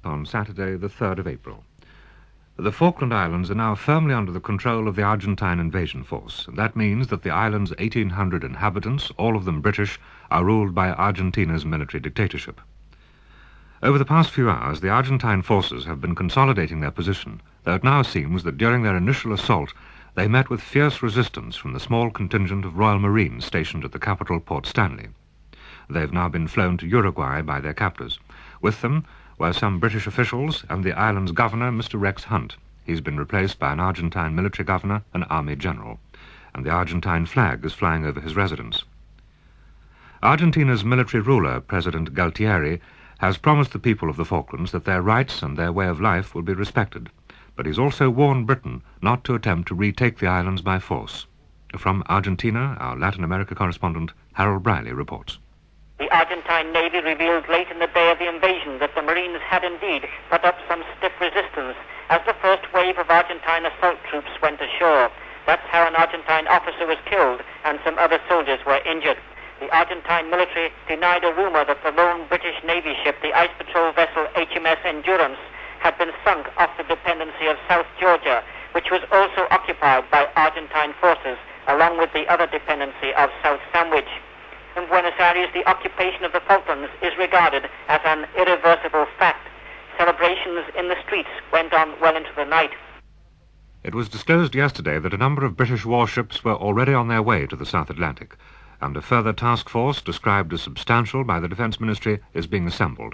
on Saturday, the 3rd of April. The Falkland Islands are now firmly under the control of the Argentine invasion force, and that means that the island's 1,800 inhabitants, all of them British, are ruled by Argentina's military dictatorship. Over the past few hours, the Argentine forces have been consolidating their position, though it now seems that during their initial assault they met with fierce resistance from the small contingent of Royal Marines stationed at the capital, Port Stanley. They've now been flown to Uruguay by their captors. With them were some British officials and the island's governor, Mr. Rex Hunt. He's been replaced by an Argentine military governor and army general, and the Argentine flag is flying over his residence. Argentina's military ruler, President Galtieri, has promised the people of the Falklands that their rights and their way of life will be respected, but he's also warned Britain not to attempt to retake the islands by force. From Argentina, our Latin America correspondent, Harold Briley, reports. The Argentine Navy revealed late in the day of the invasion that the Marines had indeed put up some stiff resistance as the first wave of Argentine assault troops went ashore. That's how an Argentine officer was killed and some other soldiers were injured. The Argentine military denied a rumor that the lone British Navy ship, the ice patrol vessel HMS Endurance, had been sunk off the dependency of South Georgia, which was also occupied by Argentine forces, along with the other dependency of South Sandwich. In Buenos Aires, the occupation of the Falklands is regarded as an irreversible fact. Celebrations in the streets went on well into the night. It was disclosed yesterday that a number of British warships were already on their way to the South Atlantic, and a further task force, described as substantial by the Defence Ministry, is being assembled.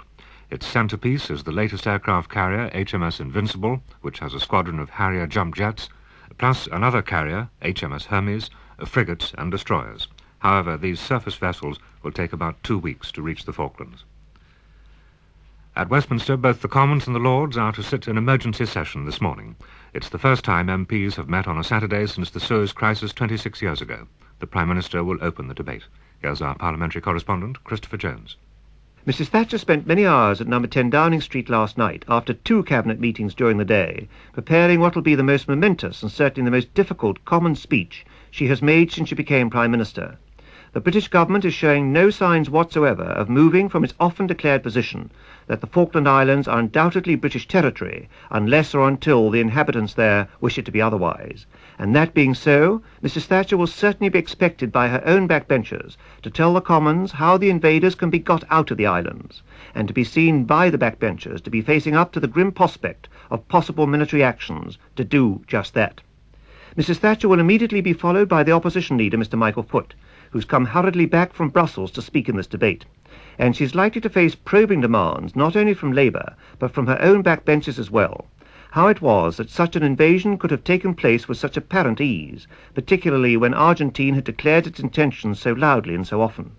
Its centrepiece is the latest aircraft carrier, HMS Invincible, which has a squadron of Harrier jump jets, plus another carrier, HMS Hermes, frigates and destroyers. However, these surface vessels will take about 2 weeks to reach the Falklands. At Westminster, both the Commons and the Lords are to sit in emergency session this morning. It's the first time MPs have met on a Saturday since the Suez Crisis 26 years ago. The Prime Minister will open the debate. Here's our parliamentary correspondent, Christopher Jones. Mrs. Thatcher spent many hours at number 10 Downing Street last night, after 2 cabinet meetings during the day, preparing what will be the most momentous and certainly the most difficult common speech she has made since she became Prime Minister. The British government is showing no signs whatsoever of moving from its often declared position that the Falkland Islands are undoubtedly British territory unless or until the inhabitants there wish it to be otherwise. And that being so, Mrs. Thatcher will certainly be expected by her own backbenchers to tell the Commons how the invaders can be got out of the islands, and to be seen by the backbenchers to be facing up to the grim prospect of possible military actions to do just that. Mrs. Thatcher will immediately be followed by the opposition leader, Mr. Michael Foot, who's come hurriedly back from Brussels to speak in this debate, and she's likely to face probing demands not only from Labour, but from her own backbenchers as well. How it was that such an invasion could have taken place with such apparent ease, particularly when Argentina had declared its intentions so loudly and so often.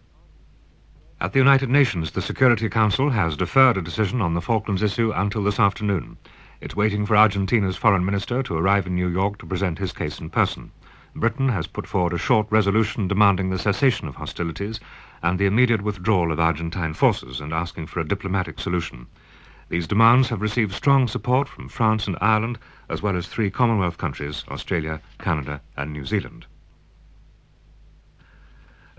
At the United Nations, the Security Council has deferred a decision on the Falklands issue until this afternoon. It's waiting for Argentina's foreign minister to arrive in New York to present his case in person. Britain has put forward a short resolution demanding the cessation of hostilities and the immediate withdrawal of Argentine forces and asking for a diplomatic solution. These demands have received strong support from France and Ireland, as well as 3 Commonwealth countries, Australia, Canada and New Zealand.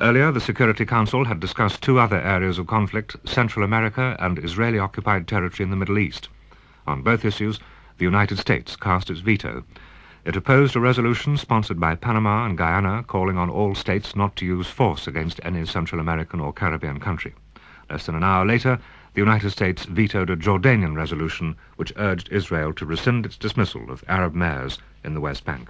Earlier, the Security Council had discussed 2 other areas of conflict, Central America and Israeli-occupied territory in the Middle East. On both issues, the United States cast its veto. It opposed a resolution sponsored by Panama and Guyana calling on all states not to use force against any Central American or Caribbean country. Less than an hour later, the United States vetoed a Jordanian resolution which urged Israel to rescind its dismissal of Arab mayors in the West Bank.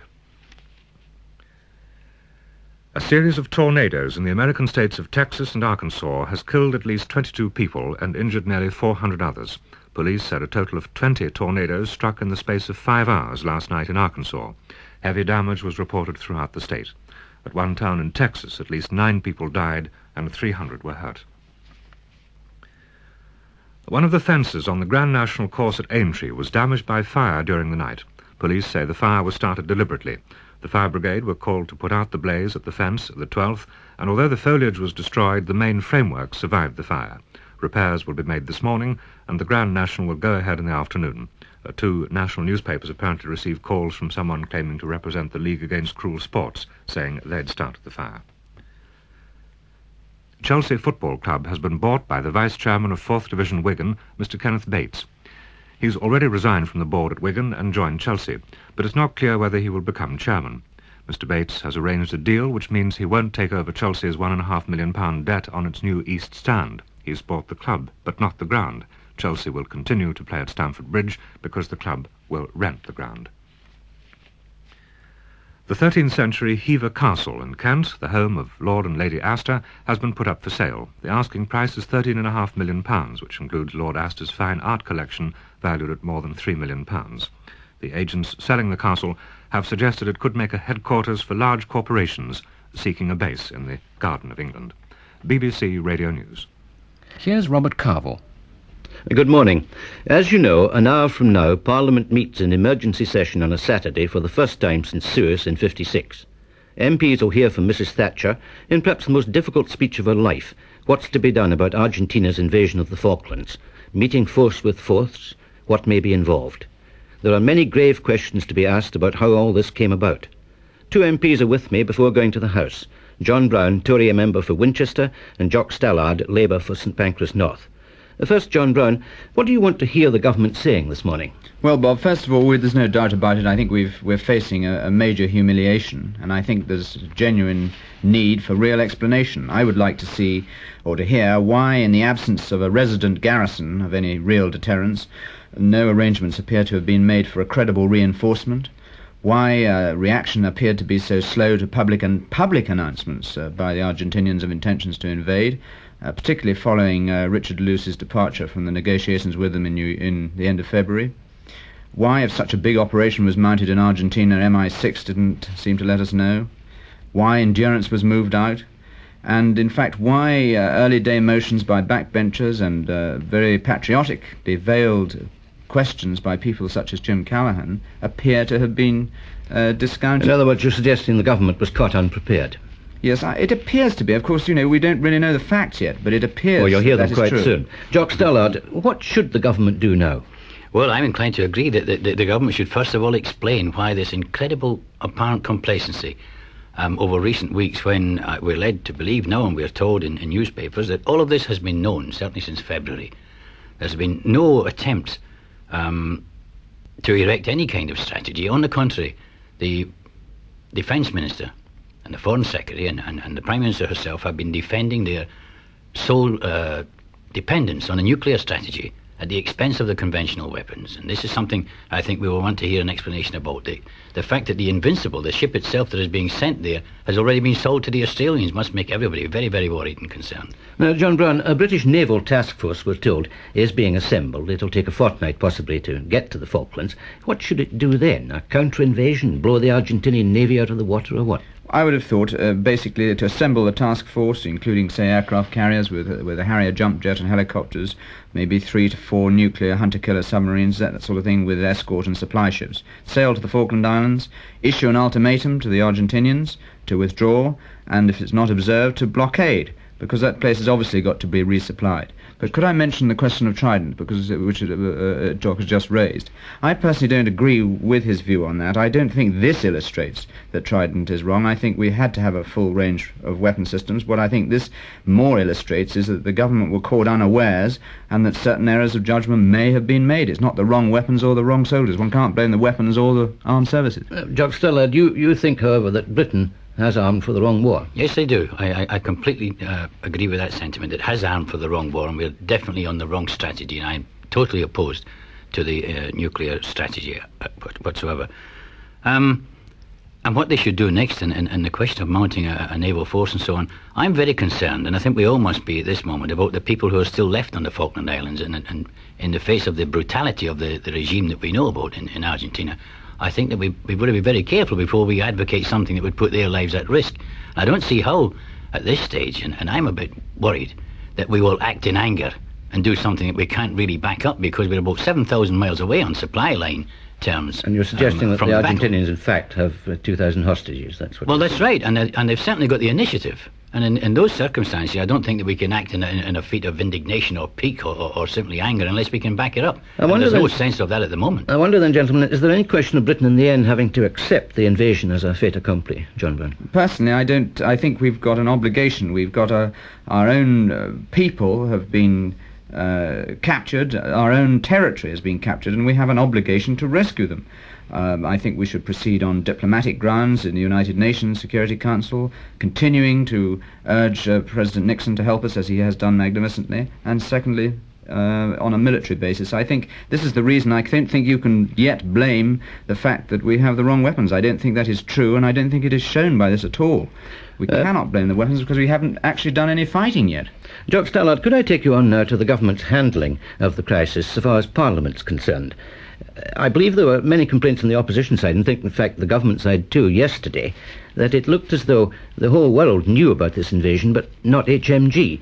A series of tornadoes in the American states of Texas and Arkansas has killed at least 22 people and injured nearly 400 others. Police said a total of 20 tornadoes struck in the space of 5 hours last night in Arkansas. Heavy damage was reported throughout the state. At one town in Texas, at least 9 people died and 300 were hurt. One of the fences on the Grand National Course at Aintree was damaged by fire during the night. Police say the fire was started deliberately. The fire brigade were called to put out the blaze at the fence at the 12th, and although the foliage was destroyed, the main framework survived the fire. Repairs will be made this morning, and the Grand National will go ahead in the afternoon. 2 national newspapers apparently received calls from someone claiming to represent the League Against Cruel Sports, saying they'd started the fire. Chelsea Football Club has been bought by the Vice-Chairman of 4th Division Wigan, Mr. Kenneth Bates. He's already resigned from the board at Wigan and joined Chelsea, but it's not clear whether he will become chairman. Mr. Bates has arranged a deal which means he won't take over Chelsea's £1.5 million debt on its new East Stand. He's bought the club, but not the ground. Chelsea will continue to play at Stamford Bridge because the club will rent the ground. The 13th century Hever Castle in Kent, the home of Lord and Lady Astor, has been put up for sale. The asking price is £13.5 million, which includes Lord Astor's fine art collection valued at more than £3 million. The agents selling the castle have suggested it could make a headquarters for large corporations seeking a base in the Garden of England. BBC Radio News. Here's Robert Carvel. Good morning. As you know, an hour from now, Parliament meets in emergency session on a Saturday for the first time since Suez in '56. MPs will hear from Mrs. Thatcher, in perhaps the most difficult speech of her life, what's to be done about Argentina's invasion of the Falklands, meeting force with force, what may be involved. There are many grave questions to be asked about how all this came about. 2 MPs are with me before going to the House. John Browne, Tory member for Winchester, and Joch Stallard, Labour for St Pancras North. First, John Browne, what do you want to hear the government saying this morning? Well, Bob, first of all, there's no doubt about it. I think we're facing a major humiliation, and I think there's genuine need for real explanation. I would like to see or to hear why, in the absence of a resident garrison of any real deterrence, no arrangements appear to have been made for a credible reinforcement, why reaction appeared to be so slow to public announcements by the Argentinians of intentions to invade, particularly following Richard Luce's departure from the negotiations with them in the end of February. Why, if such a big operation was mounted in Argentina, MI6 didn't seem to let us know. Why Endurance was moved out. And, in fact, why early-day motions by backbenchers and very patriotically veiled questions by people such as Jim Callaghan appear to have been discounted. In other words, you're suggesting the government was caught unprepared. Yes, it appears to be. Of course, we don't really know the facts yet, but it appears. Well, you'll hear them that quite is true. soon. Joch Stallard, what should the government do now? Well, I'm inclined to agree that the government should first of all explain why this incredible apparent complacency over recent weeks, when we're led to believe now, and we're told in newspapers, that all of this has been known, certainly since February. There's been no attempt to erect any kind of strategy. On the contrary, the Defence Minister and the Foreign Secretary and the Prime Minister herself have been defending their sole dependence on a nuclear strategy at the expense of the conventional weapons. And this is something I think we will want to hear an explanation about. The fact that the Invincible, the ship itself that is being sent there, has already been sold to the Australians must make everybody very, very worried and concerned. Now, John Browne, a British naval task force, we're told, is being assembled. It'll take a fortnight, possibly, to get to the Falklands. What should it do then? A counter-invasion? Blow the Argentinian navy out of the water, or what? I would have thought, basically, to assemble a task force, including, say, aircraft carriers with a Harrier jump jet and helicopters, maybe 3 to 4 nuclear hunter-killer submarines, that sort of thing, with escort and supply ships. Sail to the Falkland Islands, issue an ultimatum to the Argentinians to withdraw, and if it's not observed, to blockade, because that place has obviously got to be resupplied. But could I mention the question of Trident, which Joch has just raised? I personally don't agree with his view on that. I don't think this illustrates that Trident is wrong. I think we had to have a full range of weapon systems. What I think this more illustrates is that the government were caught unawares and that certain errors of judgment may have been made. It's not the wrong weapons or the wrong soldiers. One can't blame the weapons or the armed services. Joch Stallard, you think, however, that Britain has armed for the wrong war? Yes, I do. I completely agree with that sentiment. It has armed for the wrong war, and we're definitely on the wrong strategy, and I'm totally opposed to the nuclear strategy whatsoever. And what they should do next, and the question of mounting a naval force and so on, I'm very concerned, and I think we all must be at this moment, about the people who are still left on the Falkland Islands, and in the face of the brutality of the regime that we know about in Argentina. I think that we've got to be very careful before we advocate something that would put their lives at risk. I don't see how, at this stage, and I'm a bit worried, that we will act in anger and do something that we can't really back up, because we're about 7,000 miles away on supply line terms. And you're suggesting that the Argentinians, in fact, have 2,000 hostages. That's what. Well, that's right, and they've certainly got the initiative. And in those circumstances, I don't think that we can act in a feat of indignation or pique or simply anger unless we can back it up. There's no sense of that at the moment. I wonder then, gentlemen, is there any question of Britain in the end having to accept the invasion as a fait accompli, John Browne? Personally, I don't. I think we've got an obligation. We've got our own people have been captured. Our own territory has been captured, and we have an obligation to rescue them. I think we should proceed on diplomatic grounds in the United Nations Security Council, continuing to urge President Nixon to help us, as he has done magnificently, and secondly, on a military basis. I think this is the reason I don't think you can yet blame the fact that we have the wrong weapons. I don't think that is true, and I don't think it is shown by this at all. We cannot blame the weapons because we haven't actually done any fighting yet. Joch Stallard, could I take you on now to the government's handling of the crisis so far as Parliament's concerned? I believe there were many complaints on the opposition side, and think, in fact, the government side too, yesterday, that it looked as though the whole world knew about this invasion, but not HMG.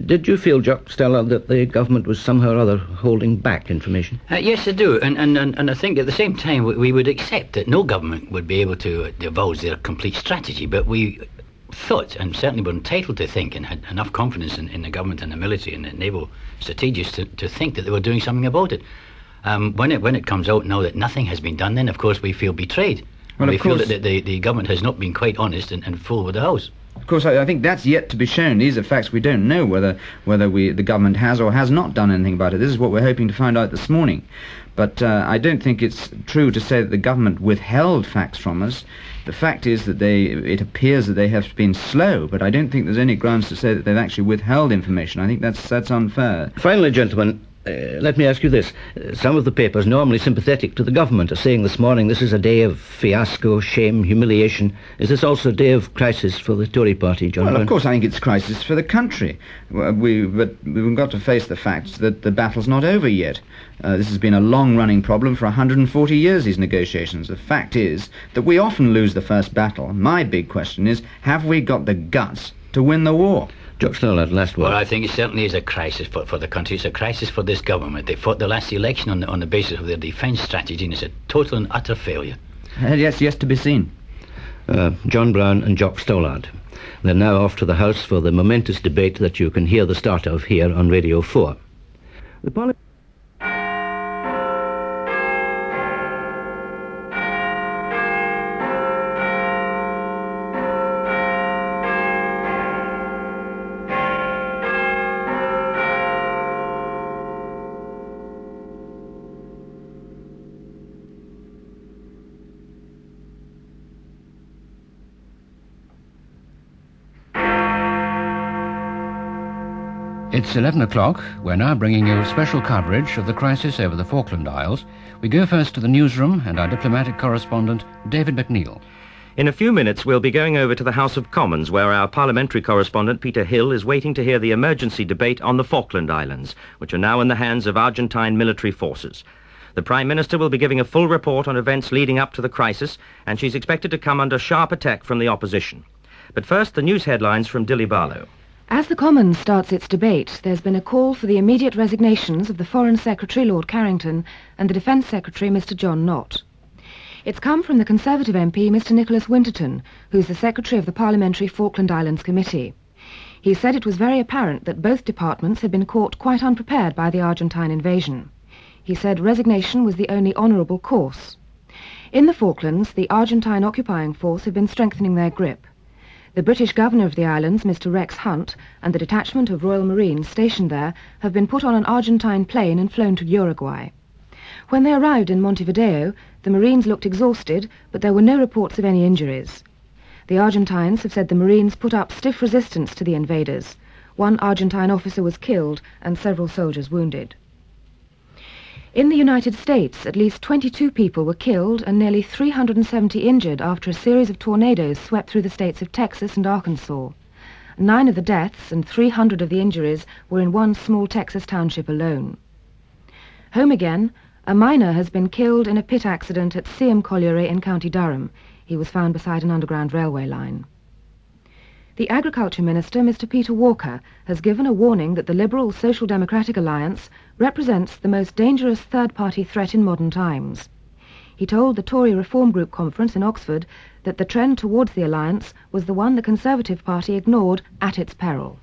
Did you feel, Joch Stallard, that the government was somehow or other holding back information? Yes, I do, and I think at the same time we would accept that no government would be able to divulge their complete strategy, but we thought, and certainly were entitled to think, and had enough confidence in the government and the military and the naval strategists to think that they were doing something about it. When it comes out now that nothing has been done, then of course we feel betrayed. Well, we feel that the government has not been quite honest and full with the House. Of course, I think that's yet to be shown. These are facts we don't know whether the government has or has not done anything about it. This is what we're hoping to find out this morning. But I don't think it's true to say that the government withheld facts from us. The fact is that it appears that they have been slow, but I don't think there's any grounds to say that they've actually withheld information. I think that's unfair. Finally, gentlemen, let me ask you this. Some of the papers normally sympathetic to the government are saying this morning this is a day of fiasco, shame, humiliation. Is this also a day of crisis for the Tory party, John Well, Browne? Of course I think it's crisis for the country. But we've got to face the fact that the battle's not over yet. This has been a long-running problem for 140 years, these negotiations. The fact is that we often lose the first battle. My big question is, have we got the guts to win the war? Joch Stallard, last word. Well, I think it certainly is a crisis for the country. It's a crisis for this government. They fought the last election on the basis of their defence strategy, and it's a total and utter failure. Yes, to be seen. John Browne and Joch Stallard. They're now off to the House for the momentous debate that you can hear the start of here on Radio 4. The It's 11 o'clock. We're now bringing you special coverage of the crisis over the Falkland Isles. We go first to the newsroom and our diplomatic correspondent, David McNeill. In a few minutes, we'll be going over to the House of Commons, where our parliamentary correspondent, Peter Hill, is waiting to hear the emergency debate on the Falkland Islands, which are now in the hands of Argentine military forces. The Prime Minister will be giving a full report on events leading up to the crisis, and she's expected to come under sharp attack from the opposition. But first, the news headlines from Dilly Barlow. As the Commons starts its debate, there's been a call for the immediate resignations of the Foreign Secretary, Lord Carrington, and the Defence Secretary, Mr John Nott. It's come from the Conservative MP, Mr Nicholas Winterton, who's the Secretary of the Parliamentary Falkland Islands Committee. He said it was very apparent that both departments had been caught quite unprepared by the Argentine invasion. He said resignation was the only honourable course. In the Falklands, the Argentine occupying force have been strengthening their grip. The British Governor of the islands, Mr Rex Hunt, and the detachment of Royal Marines stationed there have been put on an Argentine plane and flown to Uruguay. When they arrived in Montevideo, the Marines looked exhausted, but there were no reports of any injuries. The Argentines have said the Marines put up stiff resistance to the invaders. One Argentine officer was killed and several soldiers wounded. In the United States, at least 22 people were killed and nearly 370 injured after a series of tornadoes swept through the states of Texas and Arkansas. 9 of the deaths and 300 of the injuries were in one small Texas township alone. Home again, a miner has been killed in a pit accident at Seaham Colliery in County Durham. He was found beside an underground railway line. The Agriculture Minister, Mr Peter Walker, has given a warning that the Liberal Social Democratic Alliance represents the most dangerous third-party threat in modern times. He told the Tory Reform Group conference in Oxford that the trend towards the alliance was the one the Conservative Party ignored at its peril.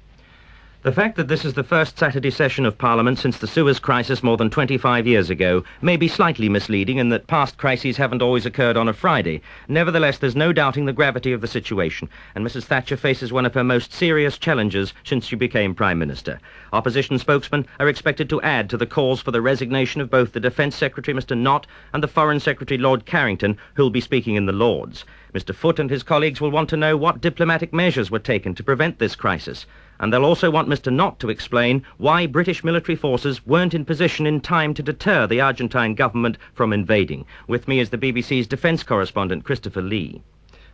The fact that this is the first Saturday session of Parliament since the Suez crisis more than 25 years ago may be slightly misleading in that past crises haven't always occurred on a Friday. Nevertheless, there's no doubting the gravity of the situation, and Mrs. Thatcher faces one of her most serious challenges since she became Prime Minister. Opposition spokesmen are expected to add to the calls for the resignation of both the Defence Secretary, Mr. Nott, and the Foreign Secretary, Lord Carrington, who'll be speaking in the Lords. Mr. Foote and his colleagues will want to know what diplomatic measures were taken to prevent this crisis. And they'll also want Mr. Nott to explain why British military forces weren't in position in time to deter the Argentine government from invading. With me is the BBC's defence correspondent, Christopher Lee.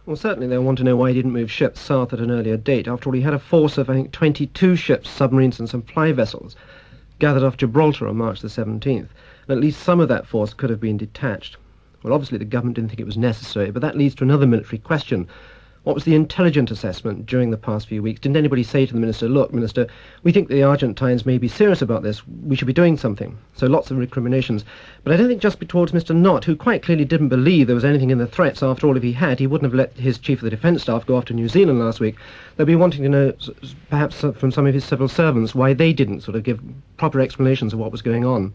Well, certainly they'll want to know why he didn't move ships south at an earlier date. After all, he had a force of, I think, 22 ships, submarines and supply vessels gathered off Gibraltar on March the 17th. And at least some of that force could have been detached. Well, obviously the government didn't think it was necessary, but that leads to another military question. What was the intelligence assessment during the past few weeks? Didn't anybody say to the Minister, look, Minister, we think the Argentines may be serious about this. We should be doing something. So lots of recriminations. But I don't think just towards Mr. Nott, who quite clearly didn't believe there was anything in the threats. After all, if he had, he wouldn't have let his Chief of the Defence Staff go off to New Zealand last week. They'll be wanting to know, perhaps from some of his civil servants, why they didn't sort of give proper explanations of what was going on.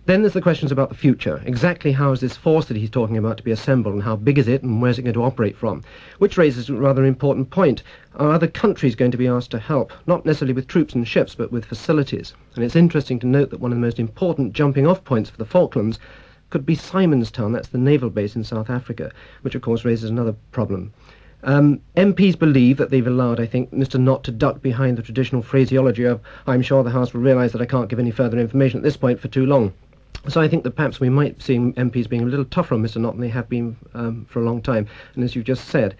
Then there's the questions about the future. Exactly how is this force that he's talking about to be assembled, and how big is it, and where's it going to operate from? Which raises a rather important point. Are other countries going to be asked to help? Not necessarily with troops and ships, but with facilities. And it's interesting to note that one of the most important jumping-off points for the Falklands could be Simonstown, that's the naval base in South Africa, which of course raises another problem. MPs believe that they've allowed, I think, Mr. Nott to duck behind the traditional phraseology of, I'm sure the House will realise that I can't give any further information at this point for too long. So I think that perhaps we might see MPs being a little tougher on Mr. Nott than they have been for a long time. And as you've just said,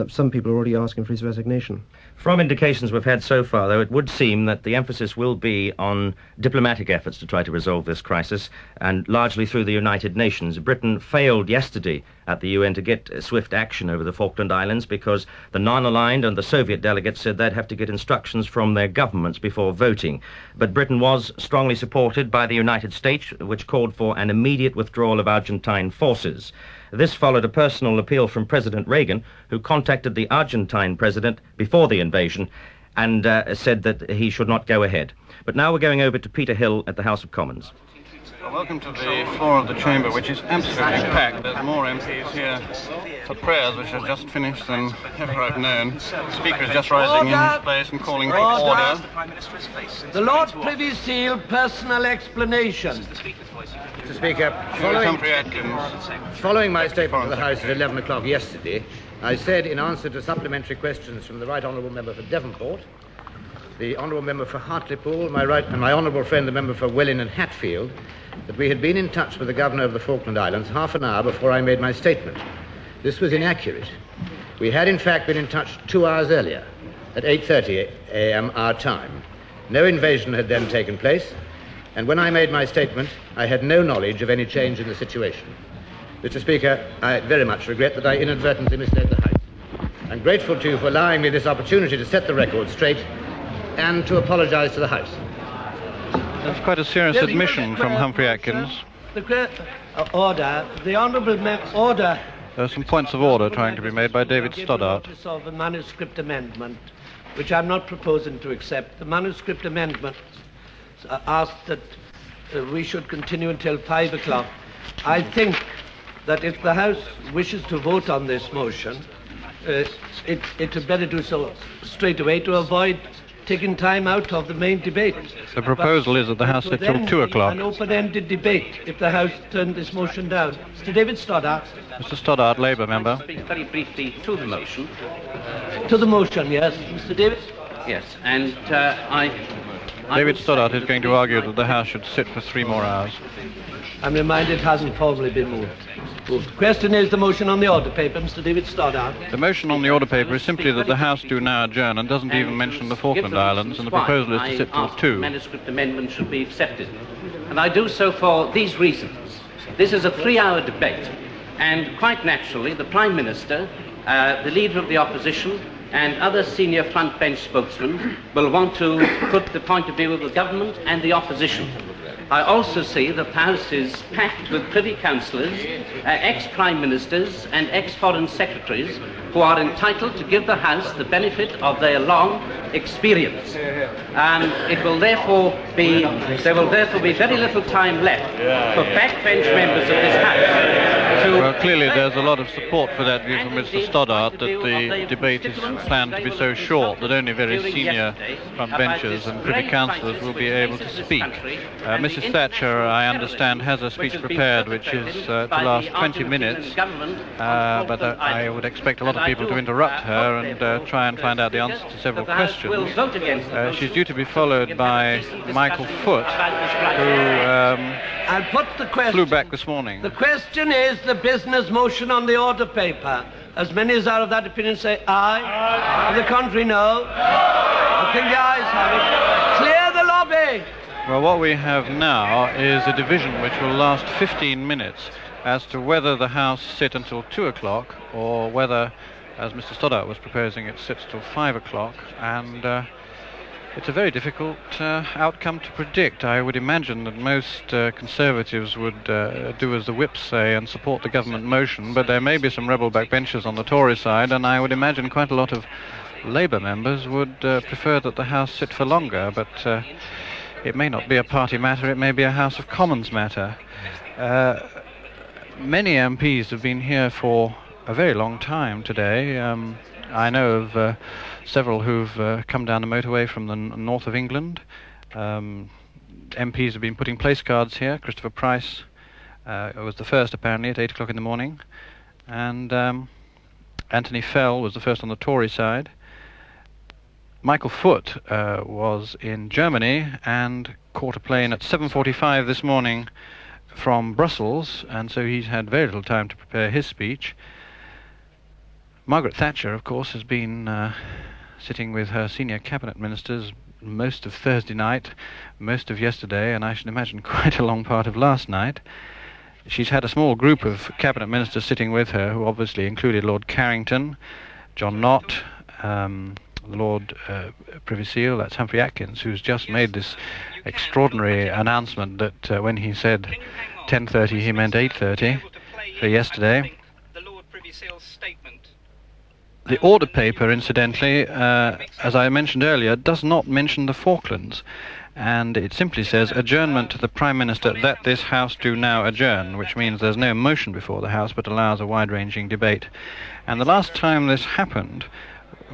some people are already asking for his resignation. From indications we've had so far, though, it would seem that the emphasis will be on diplomatic efforts to try to resolve this crisis, and largely through the United Nations. Britain failed yesterday at the UN to get swift action over the Falkland Islands because the non-aligned and the Soviet delegates said they'd have to get instructions from their governments before voting. But Britain was strongly supported by the United States, which called for an immediate withdrawal of Argentine forces. This followed a personal appeal from President Reagan, who contacted the Argentine president before the invasion and said that he should not go ahead. But now we're going over to Peter Hill at the House of Commons. Well, welcome to the floor of the chamber, which is absolutely packed. There's more MPs here for prayers, which have just finished, than ever I've known. The Speaker is just rising in his place and calling for order. The Lord Privy Seal personal explanation. Mr. Speaker, following my statement to the House at 11 o'clock yesterday, I said in answer to supplementary questions from the Right Honourable Member for Devonport, the Honourable Member for Hartlepool, and my Honourable friend, the Member for Welling and Hatfield, that we had been in touch with the Governor of the Falkland Islands half an hour before I made my statement. This was inaccurate. We had in fact been in touch 2 hours earlier, at 8:30 a.m. our time. No invasion had then taken place, and when I made my statement, I had no knowledge of any change in the situation. Mr. Speaker, I very much regret that I inadvertently misled the House. I'm grateful to you for allowing me this opportunity to set the record straight and to apologise to the House. That's quite a serious admission from Humphrey Atkins. Order. The Honourable Order. There are some points of order trying to be made by David Stoddart. Of a manuscript amendment, which I'm not proposing to accept. The manuscript amendment asked that we should continue until 5 o'clock. I think that if the House wishes to vote on this motion, it had better do so straight away to avoid taking time out of the main debate. The proposal is that the House sit till 2 o'clock. An open-ended debate if the House turned this motion down. Mr. David Stoddart. Mr. Stoddart, Labour member. Speak very briefly to the motion. To the motion, yes. Mr. David? Yes, and David Stoddart is going to argue that the House should sit for 3 more hours. I'm reminded it hasn't formally been moved. The question is the motion on the order paper, Mr. David Stoddart. The motion on the order paper is simply that the House do now adjourn and doesn't even mention the Falkland Islands, and the proposal is to sit till 2. The manuscript amendment should be accepted. And I do so for these reasons. This is a 3-hour debate, and quite naturally the Prime Minister, the Leader of the Opposition, and other senior front bench spokesmen will want to put the point of view of the government and the opposition. I also see that the House is packed with privy councillors, ex-prime ministers and ex-foreign secretaries who are entitled to give the House the benefit of their long experience. And it will therefore be, there will therefore be very little time left for backbench members of this House to... Well, clearly there's a lot of support for that view from Mr. Stoddart, that the debate is planned to be so short that only very senior frontbenchers and privy councillors will be able to speak. Mrs. Thatcher, I understand, has a speech prepared which is to last 20 minutes, but I would expect a lot of people to interrupt her and try and find out the answers to several questions. She's due to be followed by Michael Foot, who flew back this morning. The question is the business motion on the order paper. As many as are of that opinion say aye. Aye. On the contrary, no. I think the ayes have it. Clear the lobby. Well, what we have now is a division which will last 15 minutes as to whether the House sit until 2 o'clock or whether, as Mr. Stoddart was proposing, it sits till 5 o'clock, and it's a very difficult outcome to predict. I would imagine that most Conservatives would do as the whips say and support the government motion, but there may be some rebel backbenchers on the Tory side, and I would imagine quite a lot of Labour members would prefer that the House sit for longer, but it may not be a party matter, it may be a House of Commons matter. Many MPs have been here for a very long time today. I know of several who've come down the motorway from the north of England. MPs have been putting place cards here. Christopher Price was the first, apparently, at 8 o'clock in the morning. And Anthony Fell was the first on the Tory side. Michael Foot was in Germany and caught a plane at 7:45 this morning from Brussels, and so he's had very little time to prepare his speech. Margaret Thatcher, of course, has been sitting with her senior cabinet ministers most of Thursday night, most of yesterday, and I should imagine quite a long part of last night. She's had a small group of cabinet ministers sitting with her, who obviously included Lord Carrington, John Nott, Lord Privy Seal, that's Humphrey Atkins, who's just made this extraordinary announcement that when he said 10:30 he meant 8:30 for yesterday. The order paper, incidentally, as I mentioned earlier, does not mention the Falklands, and it simply says adjournment to the Prime Minister that this House do now adjourn, which means there's no motion before the House but allows a wide-ranging debate. And the last time this happened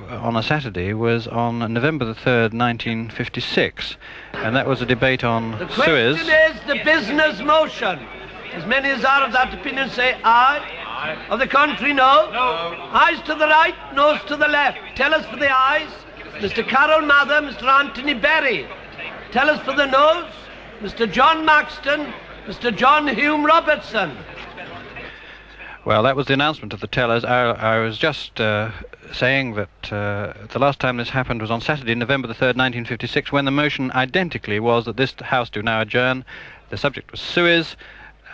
on a Saturday was on November the 3rd, 1956, and that was a debate on Suez. The question is the business motion. As many as are of that opinion say aye. Aye. Of the contrary, no. No. Ayes to the right, noes to the left. Tell us for the ayes, Mr. Carol Mather, Mr. Anthony Berry. Tell us for the noes, Mr. John Maxton, Mr. John Hume Robertson. Well, that was the announcement of the tellers. I was just saying that the last time this happened was on Saturday, November the 3rd, 1956, when the motion identically was that this House do now adjourn. The subject was Suez.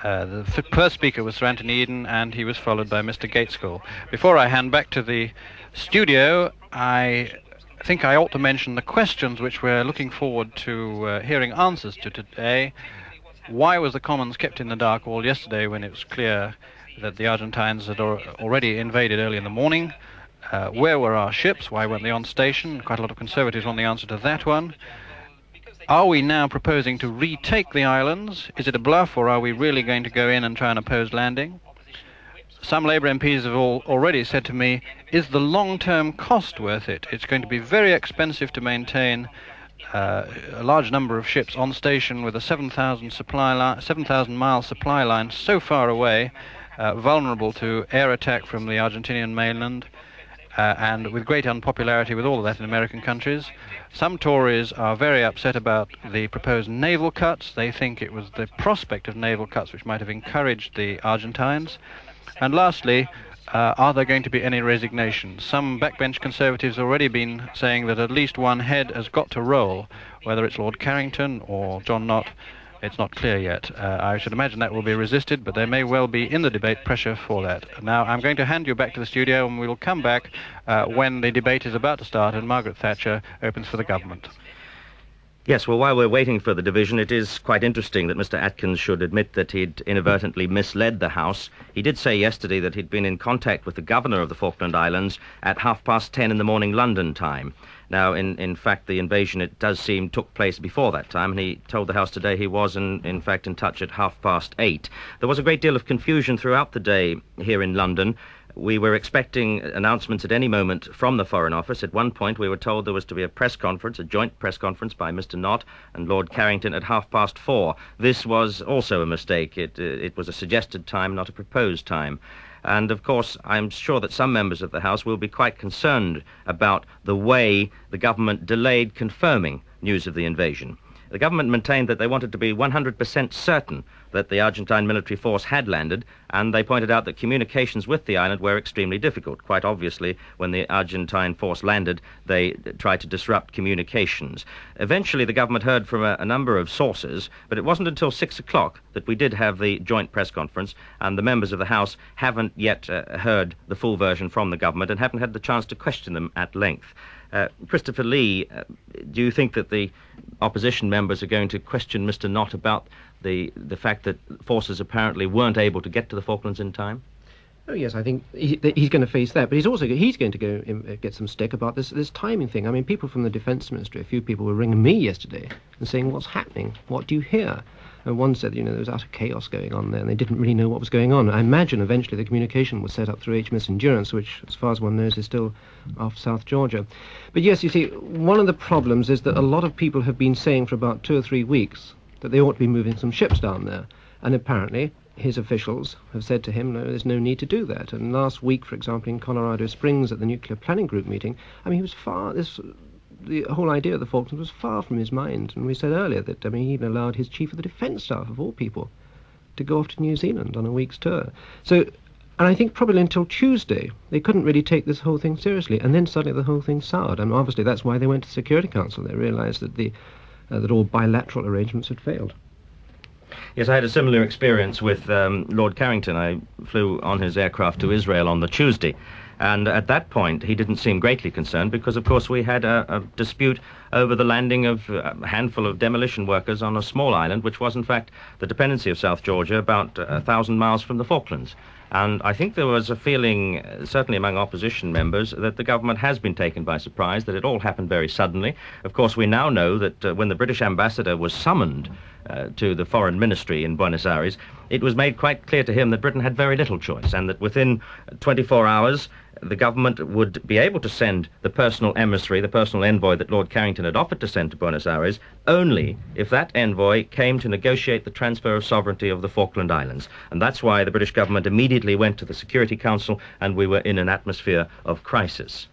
The first speaker was Sir Anthony Eden, and he was followed by Mr. Gateschall. Before I hand back to the studio, I think I ought to mention the questions which we're looking forward to hearing answers to today. Why was the Commons kept in the dark all yesterday when it was clear that the Argentines had already invaded early in the morning? Where were our ships? Why weren't they on station? Quite a lot of Conservatives want the answer to that one. Are we now proposing to retake the islands? Is it a bluff, or are we really going to go in and try and oppose landing? Some Labour MPs have already said to me, is the long-term cost worth it? It's going to be very expensive to maintain a large number of ships on station with a 7,000-mile supply line so far away, vulnerable to air attack from the Argentinian mainland, and with great unpopularity with all of that in American countries. Some Tories are very upset about the proposed naval cuts. They think it was the prospect of naval cuts which might have encouraged the Argentines. And lastly, are there going to be any resignations? Some backbench Conservatives have already been saying that at least one head has got to roll, whether it's Lord Carrington or John Nott. It's not clear yet. I should imagine that will be resisted, but there may well be in the debate pressure for that. Now, I'm going to hand you back to the studio, and we'll come back when the debate is about to start and Margaret Thatcher opens for the government. Yes, well, while we're waiting for the division, it is quite interesting that Mr. Atkins should admit that he'd inadvertently misled the House. He did say yesterday that he'd been in contact with the governor of the Falkland Islands at 10:30 in the morning London time. Now, in fact, the invasion, it does seem, took place before that time, and he told the House today he was, in fact, in touch at 8:30. There was a great deal of confusion throughout the day here in London. We were expecting announcements at any moment from the Foreign Office. At one point, we were told there was to be a press conference, a joint press conference by Mr. Nott and Lord Carrington at 4:30. This was also a mistake. It was a suggested time, not a proposed time. And, of course, I'm sure that some members of the House will be quite concerned about the way the government delayed confirming news of the invasion. The government maintained that they wanted to be 100% certain that the Argentine military force had landed, and they pointed out that communications with the island were extremely difficult. Quite obviously, when the Argentine force landed, they tried to disrupt communications. Eventually, the government heard from a number of sources, but it wasn't until 6 o'clock that we did have the joint press conference, and the members of the House haven't yet heard the full version from the government and haven't had the chance to question them at length. Christopher Lee, do you think that the opposition members are going to question Mr. Nott about the fact that forces apparently weren't able to get to the Falklands in time? Oh yes, I think he's going to face that, but he's going to go get some stick about this timing thing. I mean, people from the Defence Ministry, a few people were ringing me yesterday and saying, "What's happening? What do you hear?" And one said, there was utter chaos going on there, and they didn't really know what was going on. I imagine eventually the communication was set up through HMS Endurance, which, as far as one knows, is still off South Georgia. But yes, you see, one of the problems is that a lot of people have been saying for about 2 or 3 weeks that they ought to be moving some ships down there, and apparently his officials have said to him, no, there's no need to do that. And last week, for example, in Colorado Springs at the Nuclear Planning Group meeting, I mean, he was the whole idea of the Falklands was far from his mind. And we said earlier that, he even allowed his chief of the defence staff, of all people, to go off to New Zealand on a week's tour. So, and I think probably until Tuesday, they couldn't really take this whole thing seriously. And then suddenly the whole thing soured. And obviously that's why they went to the Security Council. They realised that that all bilateral arrangements had failed. Yes, I had a similar experience with Lord Carrington. I flew on his aircraft to Israel on the Tuesday. And at that point, he didn't seem greatly concerned because, of course, we had a dispute over the landing of a handful of demolition workers on a small island, which was, in fact, the dependency of South Georgia, about 1,000 miles from the Falklands. And I think there was a feeling, certainly among opposition members, that the government has been taken by surprise, that it all happened very suddenly. Of course, we now know that when the British ambassador was summoned to the Foreign Ministry in Buenos Aires, it was made quite clear to him that Britain had very little choice, and that within 24 hours, the government would be able to send the personal emissary, the personal envoy that Lord Carrington had offered to send to Buenos Aires, only if that envoy came to negotiate the transfer of sovereignty of the Falkland Islands. And that's why the British government immediately went to the Security Council, and we were in an atmosphere of crisis.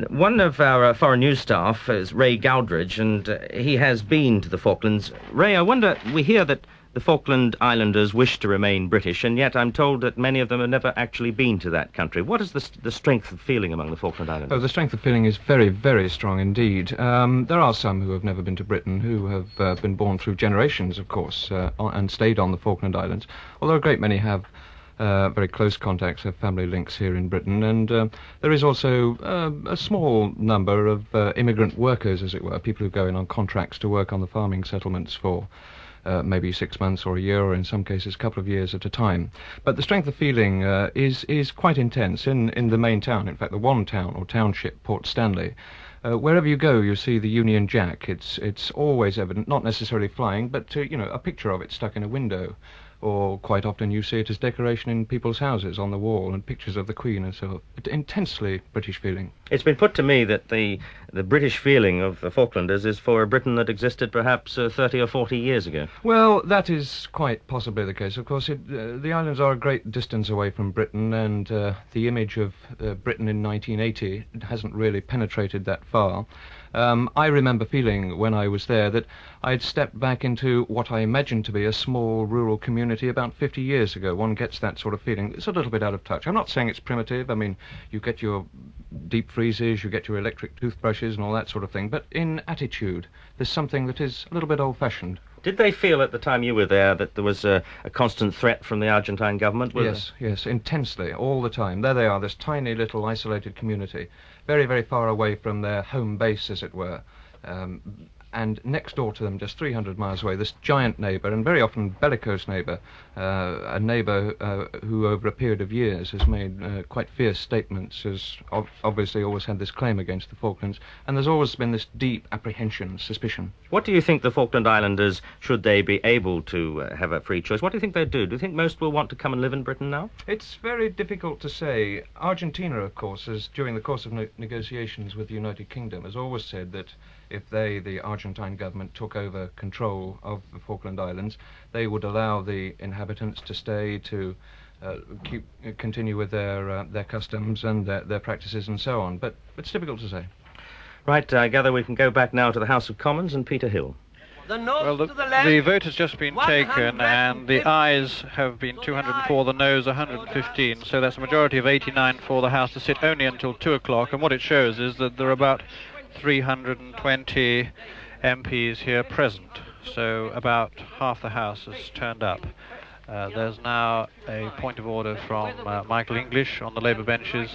One of our foreign news staff is Ray Gowdridge, and he has been to the Falklands. Ray, I wonder, we hear that the Falkland Islanders wish to remain British, and yet I'm told that many of them have never actually been to that country. What is the strength of feeling among the Falkland Islanders? Oh, the strength of feeling is very, very strong indeed. There are some who have never been to Britain, who have been born through generations, of course, and stayed on the Falkland Islands, although a great many have very close contacts, have family links here in Britain, and there is also a small number of immigrant workers, as it were, people who go in on contracts to work on the farming settlements for maybe 6 months or a year, or in some cases a couple of years at a time. But the strength of feeling is quite intense in the main town, in fact the one town or township, Port Stanley. Wherever you go, you see the Union Jack. It's always evident, not necessarily flying, but a picture of it stuck in a window. Or quite often you see it as decoration in people's houses on the wall, and pictures of the Queen and so on. Intensely British feeling. It's been put to me that the British feeling of the Falklanders is for a Britain that existed perhaps 30 or 40 years ago. Well, that is quite possibly the case. Of course, the islands are a great distance away from Britain, and the image of Britain in 1980 hasn't really penetrated that far. I remember feeling when I was there that I'd stepped back into what I imagined to be a small rural community about 50 years ago. One gets that sort of feeling. It's a little bit out of touch. I'm not saying it's primitive. I mean, you get your deep freezes, you get your electric toothbrushes and all that sort of thing. But in attitude, there's something that is a little bit old-fashioned. Did they feel at the time you were there that there was a constant threat from the Argentine government? Yes, intensely, all the time. There they are, this tiny little isolated community, very, very far away from their home base, as it were. and next door to them, just 300 miles away, this giant neighbour, and very often bellicose neighbour, a neighbour who over a period of years has made quite fierce statements, has obviously always had this claim against the Falklands, and there's always been this deep apprehension, suspicion. What do you think the Falkland Islanders, should they be able to have a free choice, what do you think they'd do? Do you think most will want to come and live in Britain now? It's very difficult to say. Argentina, of course, has, during the course of negotiations with the United Kingdom, has always said that if they, the Argentine government, took over control of the Falkland Islands, they would allow the inhabitants to stay, to continue with their customs and their practices and so on. But it's difficult to say. Right, I gather we can go back now to the House of Commons and Peter Hill. Well, the vote has just been taken, and the ayes have been 204, the noes 115, so that's a majority of 89 for the House to sit only until 2 o'clock, and what it shows is that there are about 320 MPs here present, so about half the House has turned up. There's now a point of order from Michael English on the Labour benches.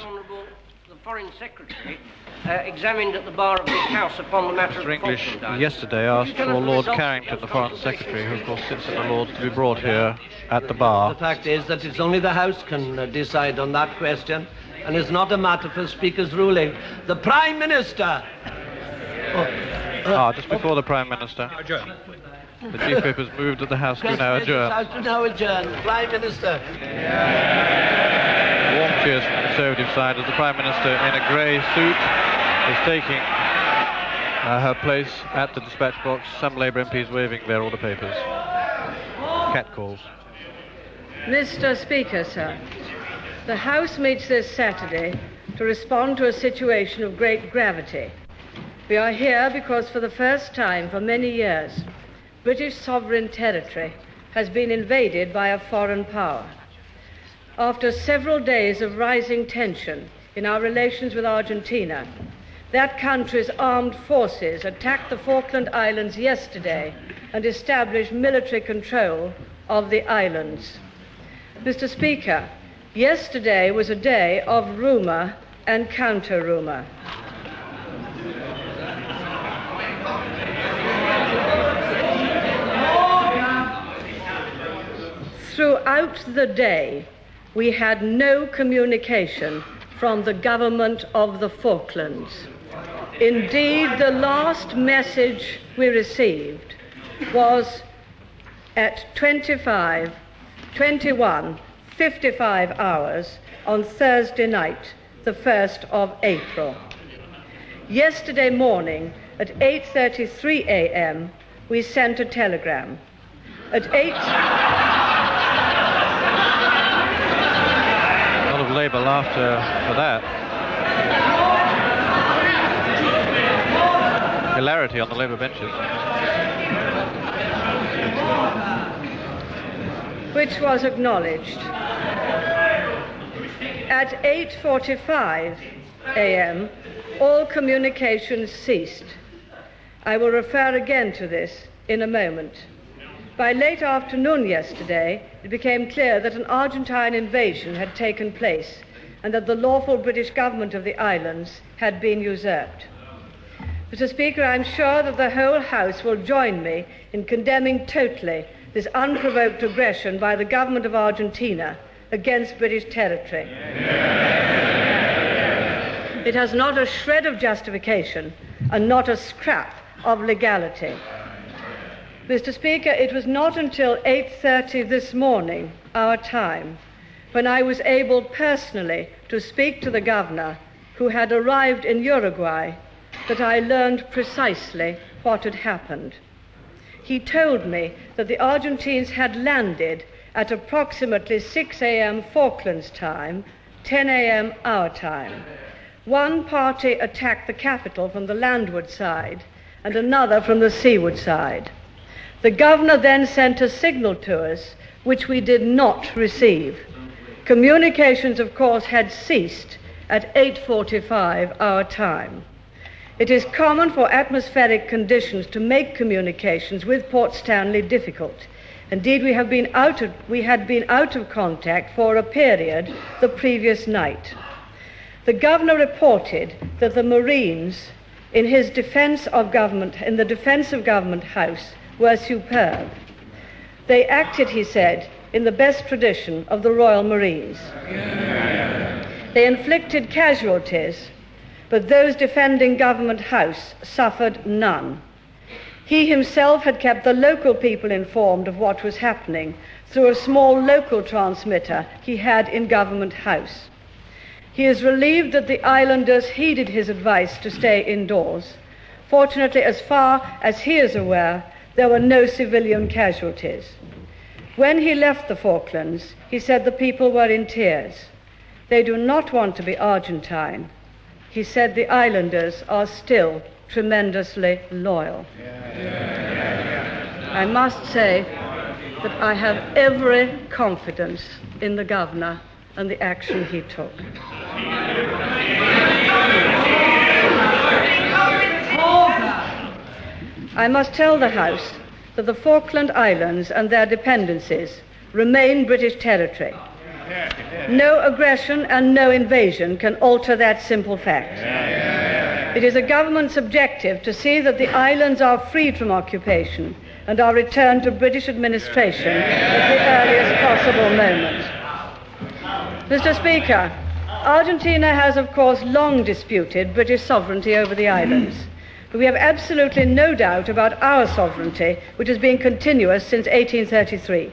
The Foreign Secretary examined at the bar of this House upon the matter Mr. English yesterday asked for Lord Carrington, the Foreign Secretary, who of course sits at the Lords, to be brought here at the bar. The fact is that it's only the House can decide on that question, and it's not a matter for Speaker's ruling. The Prime Minister... just before the Prime Minister. Adjourn. The chief whip has moved that the House to now adjourn. House to now adjourn. Prime Minister. Warm cheers from the Conservative side as the Prime Minister in a grey suit is taking her place at the dispatch box. Some Labour MPs waving their order papers. Catcalls. Mr. Speaker, sir, the House meets this Saturday to respond to a situation of great gravity. We are here because for the first time for many years, British sovereign territory has been invaded by a foreign power. After several days of rising tension in our relations with Argentina, that country's armed forces attacked the Falkland Islands yesterday and established military control of the islands. Mr. Speaker, yesterday was a day of rumour and counter-rumour. Throughout the day, we had no communication from the government of the Falklands. Indeed, the last message we received was at 21:55 hours on Thursday night, the 1st of April. Yesterday morning, at 8:33 a.m., we sent a telegram. At 8... A lot of Labour laughter for that. Hilarity on the Labour benches. Which was acknowledged. At 8:45 a.m., all communications ceased. I will refer again to this in a moment. By late afternoon yesterday, it became clear that an Argentine invasion had taken place and that the lawful British government of the islands had been usurped. Mr. Speaker, I'm sure that the whole House will join me in condemning totally this unprovoked aggression by the government of Argentina against British territory. It has not a shred of justification and not a scrap of legality. Mr. Speaker, it was not until 8:30 this morning, our time, when I was able personally to speak to the governor who had arrived in Uruguay, that I learned precisely what had happened. He told me that the Argentines had landed at approximately 6 a.m. Falklands time, 10 a.m. our time. One party attacked the capital from the landward side and another from the seaward side. The governor then sent a signal to us, which we did not receive. Communications, of course, had ceased at 8:45 our time. It is common for atmospheric conditions to make communications with Port Stanley difficult. Indeed, we had been out of contact for a period the previous night. The governor reported that the Marines in his defense of government, in the defense of Government House, were superb. They acted, he said, in the best tradition of the Royal Marines. They inflicted casualties, but those defending Government House suffered none. He himself had kept the local people informed of what was happening through a small local transmitter he had in Government House. He is relieved that the islanders heeded his advice to stay indoors. Fortunately, as far as he is aware, there were no civilian casualties. When he left the Falklands, he said the people were in tears. They do not want to be Argentine. He said the islanders are still tremendously loyal. I must say that I have every confidence in the governor and the action he took. I must tell the House that the Falkland Islands and their dependencies remain British territory. No aggression and no invasion can alter that simple fact. It is a government's objective to see that the islands are freed from occupation and are returned to British administration at the earliest possible moment. Mr. Speaker, Argentina has, of course, long disputed British sovereignty over the islands. But we have absolutely no doubt about our sovereignty, which has been continuous since 1833.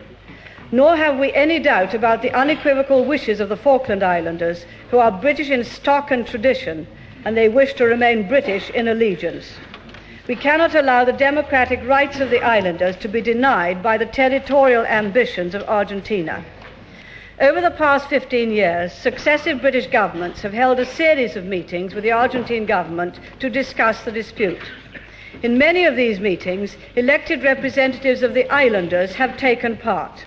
Nor have we any doubt about the unequivocal wishes of the Falkland Islanders, who are British in stock and tradition, and they wish to remain British in allegiance. We cannot allow the democratic rights of the islanders to be denied by the territorial ambitions of Argentina. Over the past 15 years, successive British governments have held a series of meetings with the Argentine government to discuss the dispute. In many of these meetings, elected representatives of the islanders have taken part.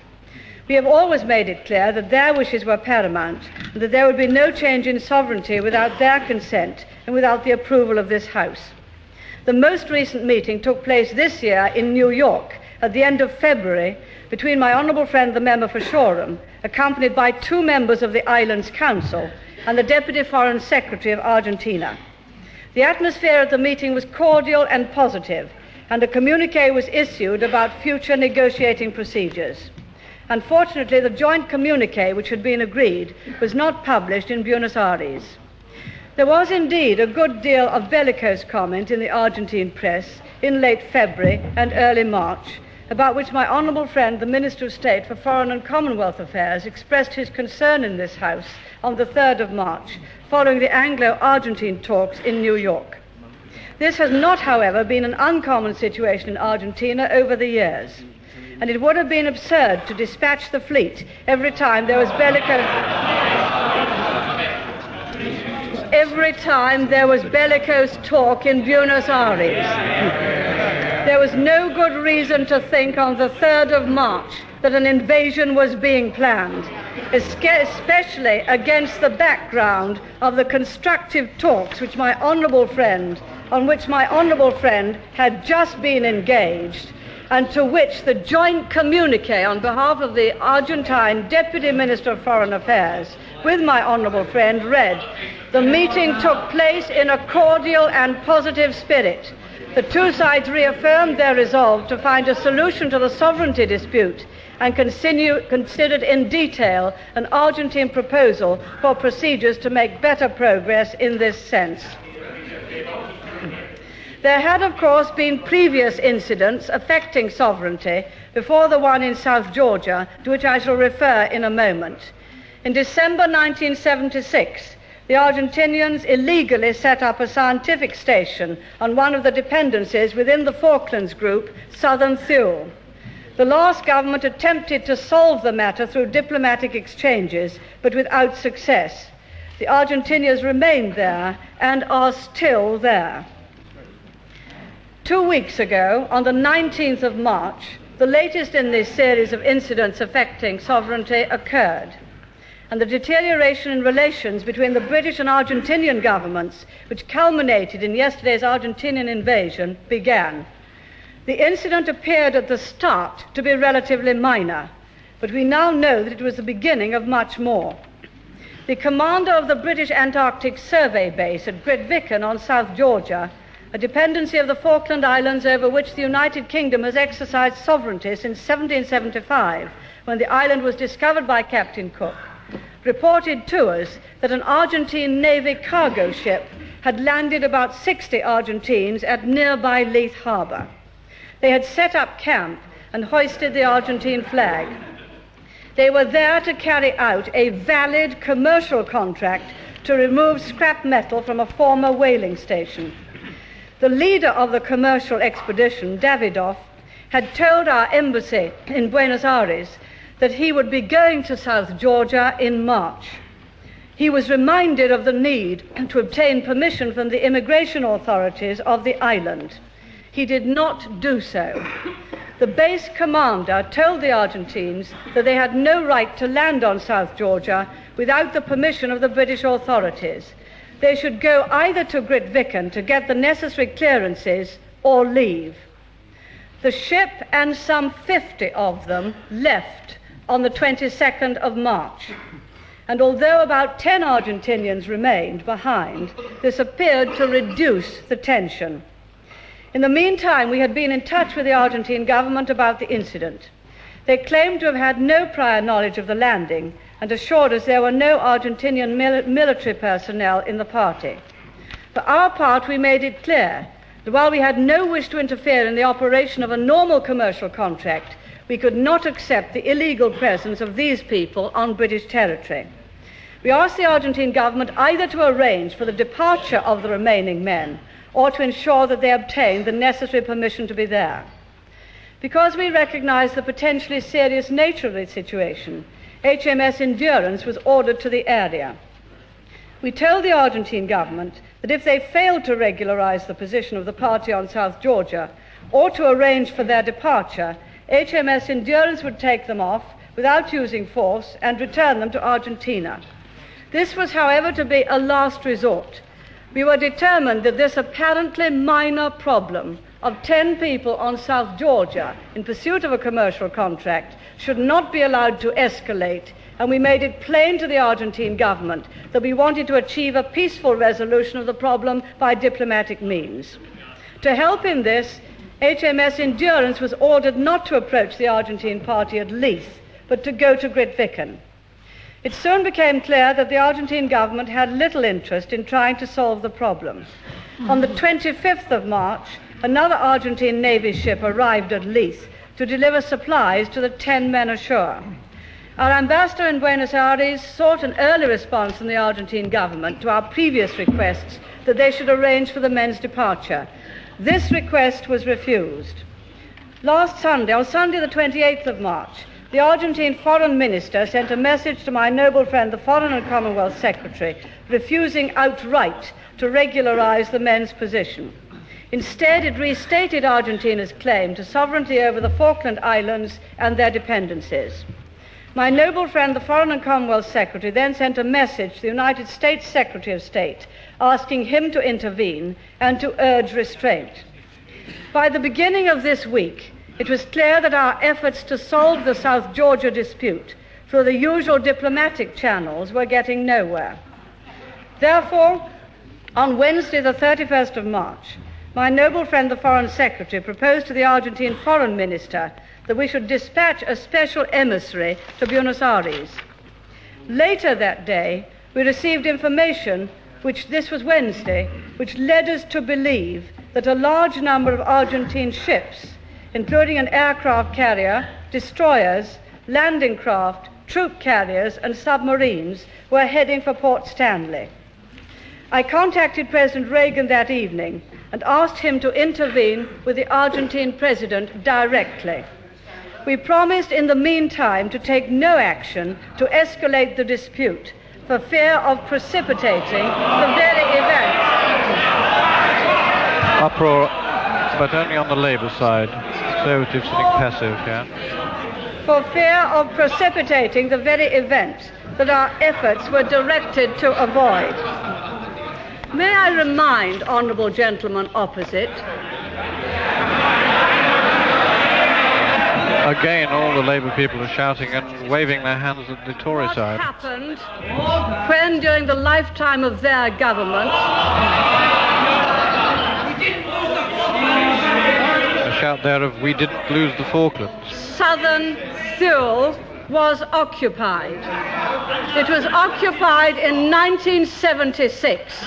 We have always made it clear that their wishes were paramount and that there would be no change in sovereignty without their consent and without the approval of this House. The most recent meeting took place this year in New York at the end of February between my honourable friend the member for Shoreham, accompanied by 2 members of the Islands Council, and the Deputy Foreign Secretary of Argentina. The atmosphere at the meeting was cordial and positive, and a communiqué was issued about future negotiating procedures. Unfortunately, the joint communiqué which had been agreed was not published in Buenos Aires. There was indeed a good deal of bellicose comment in the Argentine press in late February and early March, about which my honourable friend, the Minister of State for Foreign and Commonwealth Affairs, expressed his concern in this House on the 3rd of March, following the Anglo-Argentine talks in New York. This has not, however, been an uncommon situation in Argentina over the years, and it would have been absurd to dispatch the fleet every time there was bellicose talk in Buenos Aires. There was no good reason to think on the 3rd of March that an invasion was being planned, especially against the background of the constructive talks on which my honourable friend had just been engaged, and to which the joint communiqué on behalf of the Argentine Deputy Minister of Foreign Affairs with my honourable friend read. The meeting took place in a cordial and positive spirit. The 2 sides reaffirmed their resolve to find a solution to the sovereignty dispute and considered in detail an Argentine proposal for procedures to make better progress in this sense. There had, of course, been previous incidents affecting sovereignty before the one in South Georgia, to which I shall refer in a moment. In December 1976, the Argentinians illegally set up a scientific station on one of the dependencies within the Falklands group, Southern Thule. The last government attempted to solve the matter through diplomatic exchanges, but without success. The Argentinians remained there and are still there. 2 weeks ago, on the 19th of March, the latest in this series of incidents affecting sovereignty occurred, and the deterioration in relations between the British and Argentinian governments, which culminated in yesterday's Argentinian invasion, began. The incident appeared at the start to be relatively minor, but we now know that it was the beginning of much more. The commander of the British Antarctic Survey Base at Grytviken on South Georgia a dependency of the Falkland Islands over which the United Kingdom has exercised sovereignty since 1775, when the island was discovered by Captain Cook, reported to us that an Argentine Navy cargo ship had landed about 60 Argentines at nearby Leith Harbour. They had set up camp and hoisted the Argentine flag. They were there to carry out a valid commercial contract to remove scrap metal from a former whaling station. The leader of the commercial expedition, Davidoff, had told our embassy in Buenos Aires that he would be going to South Georgia in March. He was reminded of the need to obtain permission from the immigration authorities of the island. He did not do so. The base commander told the Argentines that they had no right to land on South Georgia without the permission of the British authorities. They should go either to Grytviken to get the necessary clearances or leave. The ship and some 50 of them left on the 22nd of March. And although about 10 Argentinians remained behind, this appeared to reduce the tension. In the meantime, we had been in touch with the Argentine government about the incident. They claimed to have had no prior knowledge of the landing and assured us there were no Argentinian military personnel in the party. For our part, we made it clear that while we had no wish to interfere in the operation of a normal commercial contract, we could not accept the illegal presence of these people on British territory. We asked the Argentine government either to arrange for the departure of the remaining men or to ensure that they obtained the necessary permission to be there. Because we recognized the potentially serious nature of the situation, HMS Endurance was ordered to the area. We told the Argentine government that if they failed to regularize the position of the party on South Georgia or to arrange for their departure, HMS Endurance would take them off without using force and return them to Argentina. This was, however, to be a last resort. We were determined that this apparently minor problem of 10 people on South Georgia in pursuit of a commercial contract should not be allowed to escalate, and we made it plain to the Argentine government that we wanted to achieve a peaceful resolution of the problem by diplomatic means. To help in this, HMS Endurance was ordered not to approach the Argentine party at Leith, but to go to Grytviken. It soon became clear that the Argentine government had little interest in trying to solve the problem. On the 25th of March, another Argentine Navy ship arrived at Leith to deliver supplies to the 10 men ashore. Our ambassador in Buenos Aires sought an early response from the Argentine government to our previous requests that they should arrange for the men's departure. This request was refused. Last Sunday, on Sunday the 28th of March, the Argentine Foreign Minister sent a message to my noble friend, the Foreign and Commonwealth Secretary, refusing outright to regularize the men's position. Instead, it restated Argentina's claim to sovereignty over the Falkland Islands and their dependencies. My noble friend, the Foreign and Commonwealth Secretary, then sent a message to the United States Secretary of State asking him to intervene and to urge restraint. By the beginning of this week, it was clear that our efforts to solve the South Georgia dispute through the usual diplomatic channels were getting nowhere. Therefore, on Wednesday, the 31st of March, my noble friend, the Foreign Secretary, proposed to the Argentine Foreign Minister that we should dispatch a special emissary to Buenos Aires. Later that day, we received information, this was Wednesday, which led us to believe that a large number of Argentine ships, including an aircraft carrier, destroyers, landing craft, troop carriers, and submarines, were heading for Port Stanley. I contacted President Reagan that evening and asked him to intervene with the Argentine president directly. We promised in the meantime to take no action to escalate the dispute for fear of precipitating the very event. Uproar, but only on the Labour side. Conservatives sitting passive here. For fear of precipitating the very event that our efforts were directed to avoid. May I remind honourable gentlemen opposite. Again, all the Labour people are shouting and waving their hands at the Tory side. What happened when, during the lifetime of their government, shout there of "We didn't lose the Falklands." Southern Thule was occupied. It was occupied in 1976.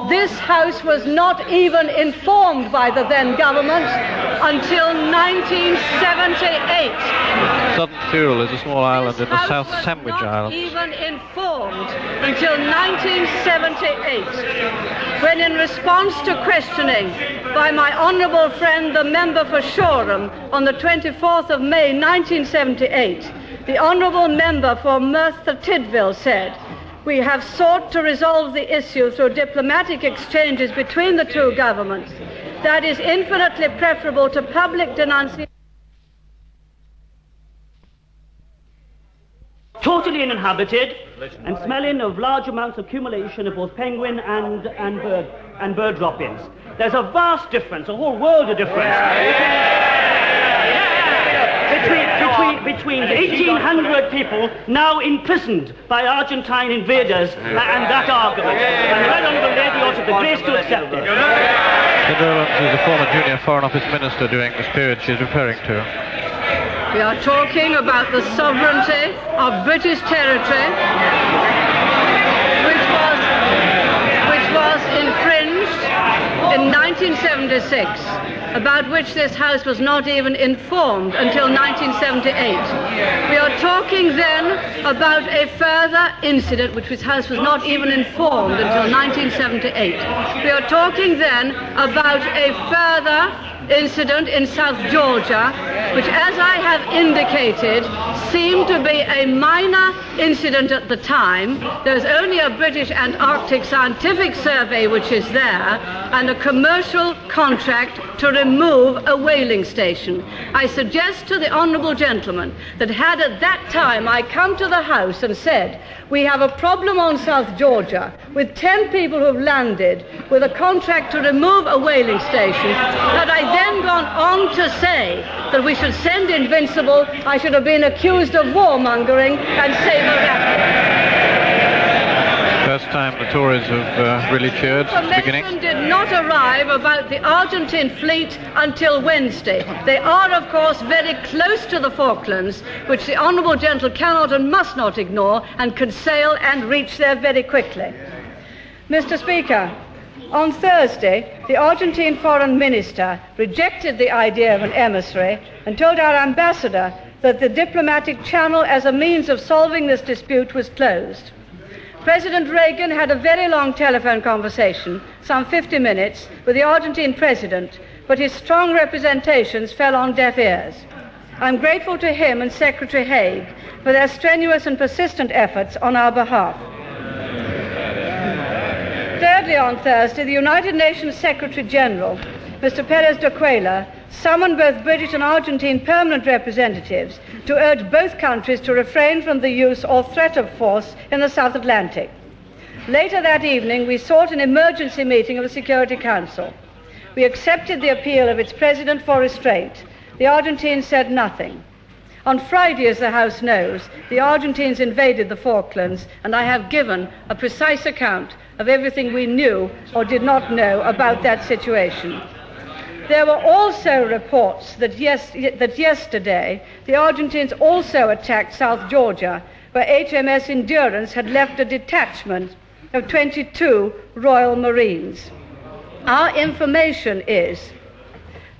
This House was not even informed by the then government until 1978. Southern Thule is a small island in the South Sandwich Islands. Even informed until 1978, when in response to questioning by my honourable friend, the member for Shoreham, on the 24th of May 1978, the honourable member for Merthyr Tydfil said, "We have sought to resolve the issue through diplomatic exchanges between the two governments. That is infinitely preferable to public denunciation." Totally uninhabited and smelling of large amounts of accumulation of both penguin and bird drop-ins. There's a vast difference, a whole world of difference. Between 1,800 people now imprisoned by Argentine invaders and that argument. And the Right Honourable Lady ought to have the grace to accept it. Condolences is the former junior Foreign Office Minister during this period she's referring to. We are talking about the sovereignty of British territory, which was infringed in 1976, about which this House was not even informed until 1978. We are talking then about a further incident which this House was not even informed until 1978. We are talking then about a further incident in South Georgia, which, as I have indicated, seemed to be a minor incident at the time. There's only a British Antarctic Scientific Survey which is there, and a commercial contract to remove a whaling station. I suggest to the honourable gentleman that had at that time I come to the House and said, "We have a problem on South Georgia with 10 people who've landed with a contract to remove a whaling station," had I then gone on to say that we should send Invincible, I should have been accused of warmongering and saber-rattling. First time the Tories have really cheered since the beginning. Information did not arrive about the Argentine fleet until Wednesday. They are, of course, very close to the Falklands, which the honourable gentleman cannot and must not ignore, and can sail and reach there very quickly. Mr. Speaker, on Thursday, the Argentine Foreign Minister rejected the idea of an emissary and told our ambassador that the diplomatic channel as a means of solving this dispute was closed. President Reagan had a very long telephone conversation, some 50 minutes, with the Argentine president, but his strong representations fell on deaf ears. I'm grateful to him and Secretary Haig for their strenuous and persistent efforts on our behalf. Thirdly, on Thursday, the United Nations Secretary General, Mr. Perez de Cuellar, summoned both British and Argentine permanent representatives to urge both countries to refrain from the use or threat of force in the South Atlantic. Later that evening, we sought an emergency meeting of the Security Council. We accepted the appeal of its president for restraint. The Argentines said nothing. On Friday, as the House knows, the Argentines invaded the Falklands, and I have given a precise account of everything we knew or did not know about that situation. There were also reports that yesterday the Argentines also attacked South Georgia, where HMS Endurance had left a detachment of 22 Royal Marines. Our information is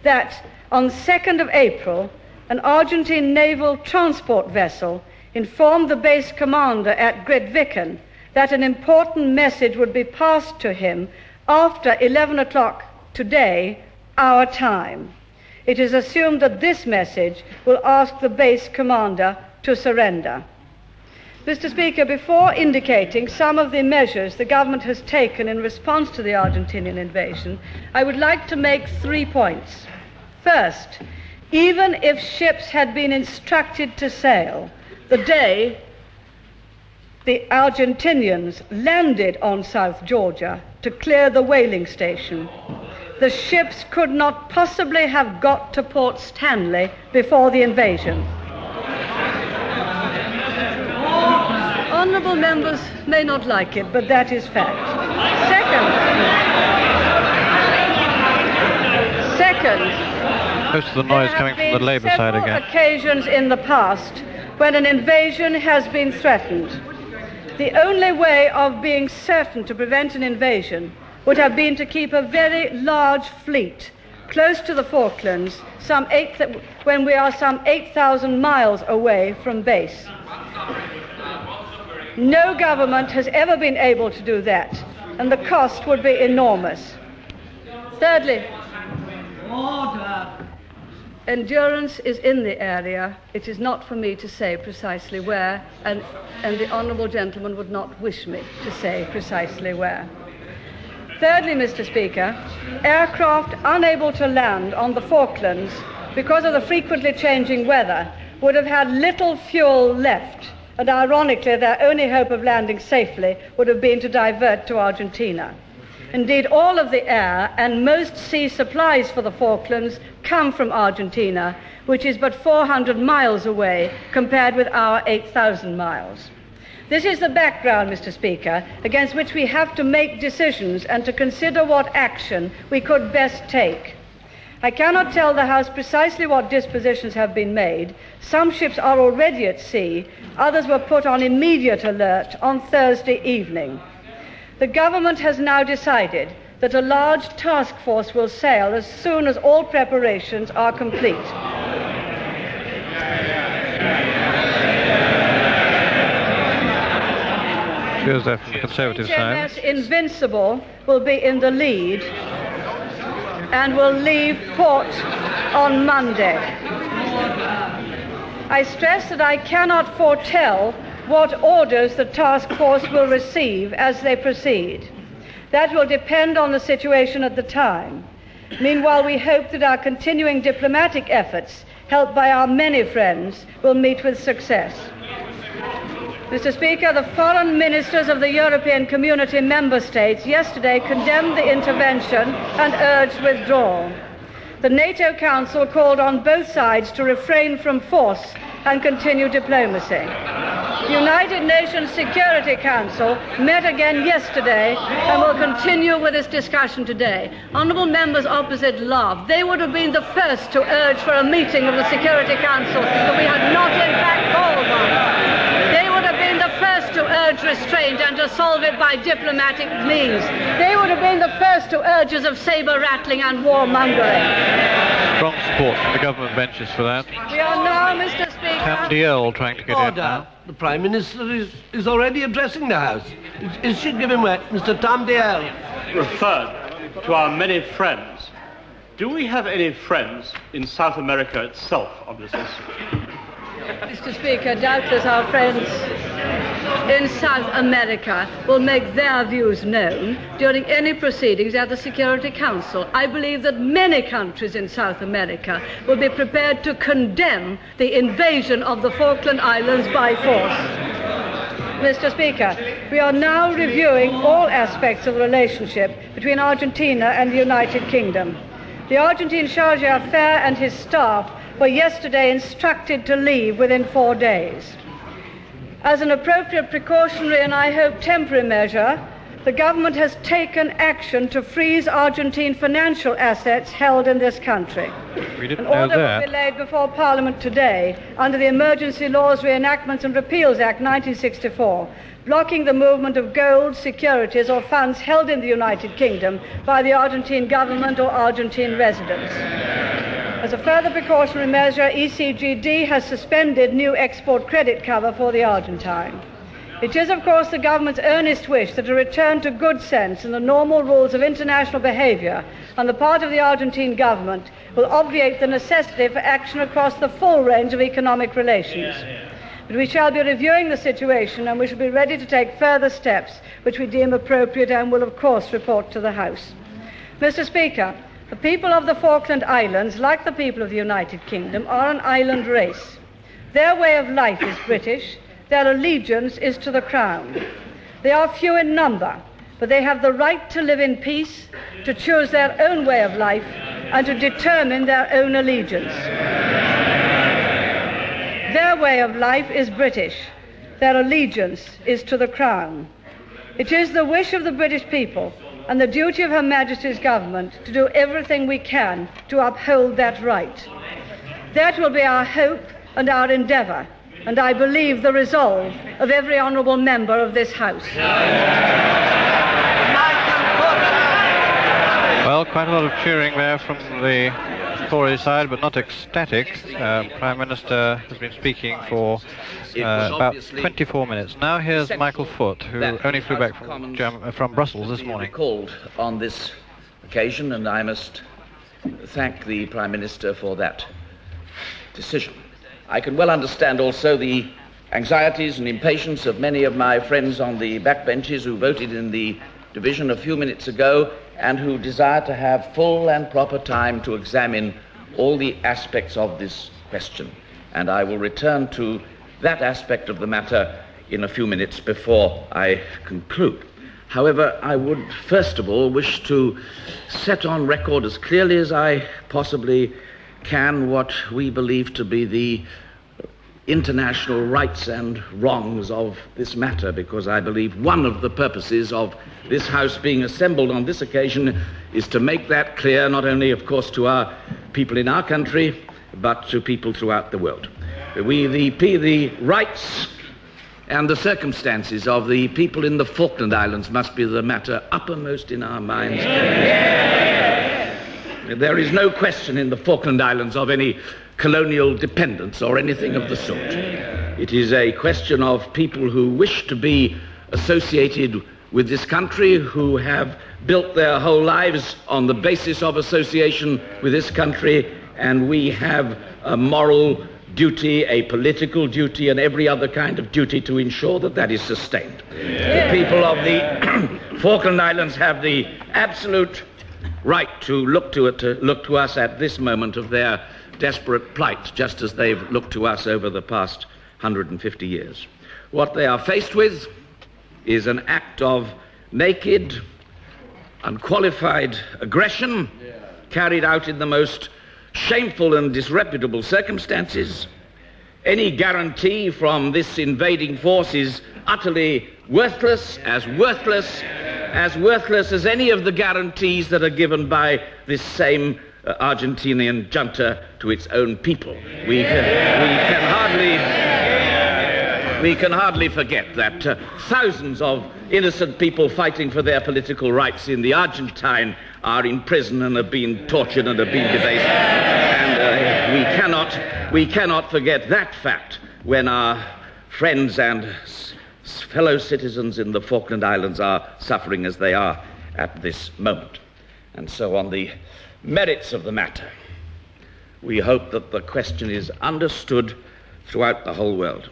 that on 2nd of April, an Argentine naval transport vessel informed the base commander at Grytviken that an important message would be passed to him after 11 o'clock today, our time. It is assumed that this message will ask the base commander to surrender. Mr. Speaker, before indicating some of the measures the government has taken in response to the Argentinian invasion, I would like to make 3 points. First, even if ships had been instructed to sail the day the Argentinians landed on South Georgia to clear the whaling station, the ships could not possibly have got to Port Stanley before the invasion. Honourable members may not like it, but that is fact. Second, Most of the noise coming from the Labour side again. There have been several occasions in the past when an invasion has been threatened. The only way of being certain to prevent an invasion would have been to keep a very large fleet close to the Falklands, when we are some 8,000 miles away from base. No government has ever been able to do that, and the cost would be enormous. Thirdly, endurance is in the area. It is not for me to say precisely where, and the honourable gentleman would not wish me to say precisely where. Thirdly, Mr. Speaker, aircraft unable to land on the Falklands because of the frequently changing weather would have had little fuel left, and ironically their only hope of landing safely would have been to divert to Argentina. Indeed, all of the air and most sea supplies for the Falklands come from Argentina, which is but 400 miles away compared with our 8,000 miles. This is the background, Mr. Speaker, against which we have to make decisions and to consider what action we could best take. I cannot tell the House precisely what dispositions have been made. Some ships are already at sea. Others were put on immediate alert on Thursday evening. The government has now decided that a large task force will sail as soon as all preparations are complete. Here's that from the Conservative side. HMS Invincible will be in the lead and will leave port on Monday. I stress that I cannot foretell what orders the task force will receive as they proceed. That will depend on the situation at the time. Meanwhile, we hope that our continuing diplomatic efforts, helped by our many friends, will meet with success. Mr. Speaker, the foreign ministers of the European Community member states yesterday condemned the intervention and urged withdrawal. The NATO Council called on both sides to refrain from force and continue diplomacy. The United Nations Security Council met again yesterday and will continue with its discussion today. Honourable members opposite laughed. They would have been the first to urge for a meeting of the Security Council that we had not in fact called one. They would have been the first to urge restraint and to solve it by diplomatic means. They would have been the first to urges of sabre-rattling and warmongering. Strong support from the government benches for that. We are now, Mr. Speaker... Tamdiel trying to get in now. The Prime Minister is already addressing the House. Is she giving way? Mr. Tamdiel. Referred to our many friends. Do we have any friends in South America itself on this issue? Mr. Speaker, doubtless our friends in South America will make their views known during any proceedings at the Security Council. I believe that many countries in South America will be prepared to condemn the invasion of the Falkland Islands by force. Mr. Speaker, we are now reviewing all aspects of the relationship between Argentina and the United Kingdom. The Argentine charge d'affaires and his staff were yesterday instructed to leave within 4 days. As an appropriate precautionary and I hope temporary measure, the government has taken action to freeze Argentine financial assets held in this country. We didn't know that. An order will be laid before Parliament today under the Emergency Laws Reenactments and Repeals Act 1964, blocking the movement of gold, securities or funds held in the United Kingdom by the Argentine government or Argentine residents. As a further precautionary measure, ECGD has suspended new export credit cover for the Argentine. It is, of course, the government's earnest wish that a return to good sense and the normal rules of international behaviour on the part of the Argentine government will obviate the necessity for action across the full range of economic relations. But we shall be reviewing the situation and we shall be ready to take further steps which we deem appropriate and will, of course, report to the House. Mr. Speaker, the people of the Falkland Islands, like the people of the United Kingdom, are an island race. Their way of life is British. Their allegiance is to the Crown. They are few in number, but they have the right to live in peace, to choose their own way of life, and to determine their own allegiance. Their way of life is British. Their allegiance is to the Crown. It is the wish of the British people and the duty of Her Majesty's government to do everything we can to uphold that right. That will be our hope and our endeavour, and I believe the resolve of every honourable member of this House. Well, quite a lot of cheering there from the Tory side, but not ecstatic. Prime Minister has been speaking for about 24 minutes. Now here's Michael Foot, who only flew back from Brussels this morning. Called on this occasion, and I must thank the Prime Minister for that decision. I can well understand also the anxieties and impatience of many of my friends on the backbenches who voted in the division a few minutes ago and who desire to have full and proper time to examine all the aspects of this question. And I will return to that aspect of the matter in a few minutes before I conclude. However, I would first of all wish to set on record as clearly as I possibly can what we believe to be the international rights and wrongs of this matter, because I believe one of the purposes of this House being assembled on this occasion is to make that clear, not only, of course, to our people in our country, but to people throughout the world. The rights and the circumstances of the people in the Falkland Islands must be the matter uppermost in our minds. There is no question in the Falkland Islands of any colonial dependence or anything of the sort. It is a question of people who wish to be associated with this country, who have built their whole lives on the basis of association with this country, and we have a moral duty, a political duty, and every other kind of duty to ensure that that is sustained. The people of the Falkland Islands have the absolute right to look to us at this moment of their desperate plight, just as they've looked to us over the past 150 years. What they are faced with is an act of naked, unqualified aggression carried out in the most shameful and disreputable circumstances. Any guarantee from this invading force is utterly worthless as any of the guarantees that are given by this same Argentinian junta to its own people. We can hardly forget that thousands of innocent people fighting for their political rights in the Argentine are in prison and are being tortured and are being debased. And we cannot forget that fact when our friends and fellow citizens in the Falkland Islands are suffering as they are at this moment. And so on the merits of the matter, we hope that the question is understood throughout the whole world.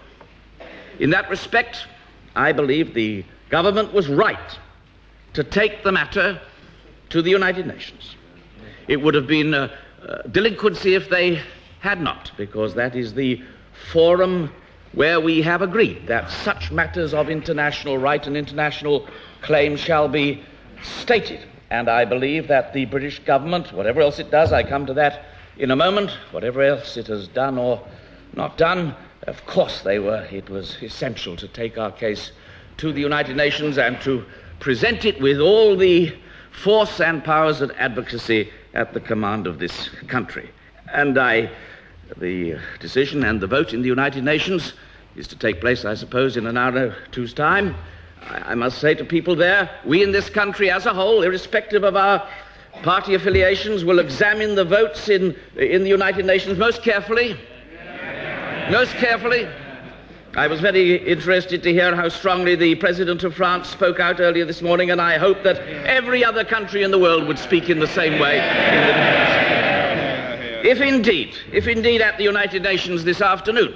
In that respect, I believe the government was right to take the matter to the United Nations. It would have been delinquency if they had not, because that is the forum where we have agreed that such matters of international right and international claim shall be stated. And I believe that the British government, whatever else it does, I come to that in a moment, whatever else it has done or not done, of course it was essential to take our case to the United Nations and to present it with all the force and powers and advocacy at the command of this country. And the decision and the vote in the United Nations is to take place, I suppose, in an hour or two's time. I must say to people there, we in this country as a whole, irrespective of our party affiliations, will examine the votes in the United Nations most carefully. Most carefully. I was very interested to hear how strongly the President of France spoke out earlier this morning, and I hope that every other country in the world would speak in the same way. If indeed at the United Nations this afternoon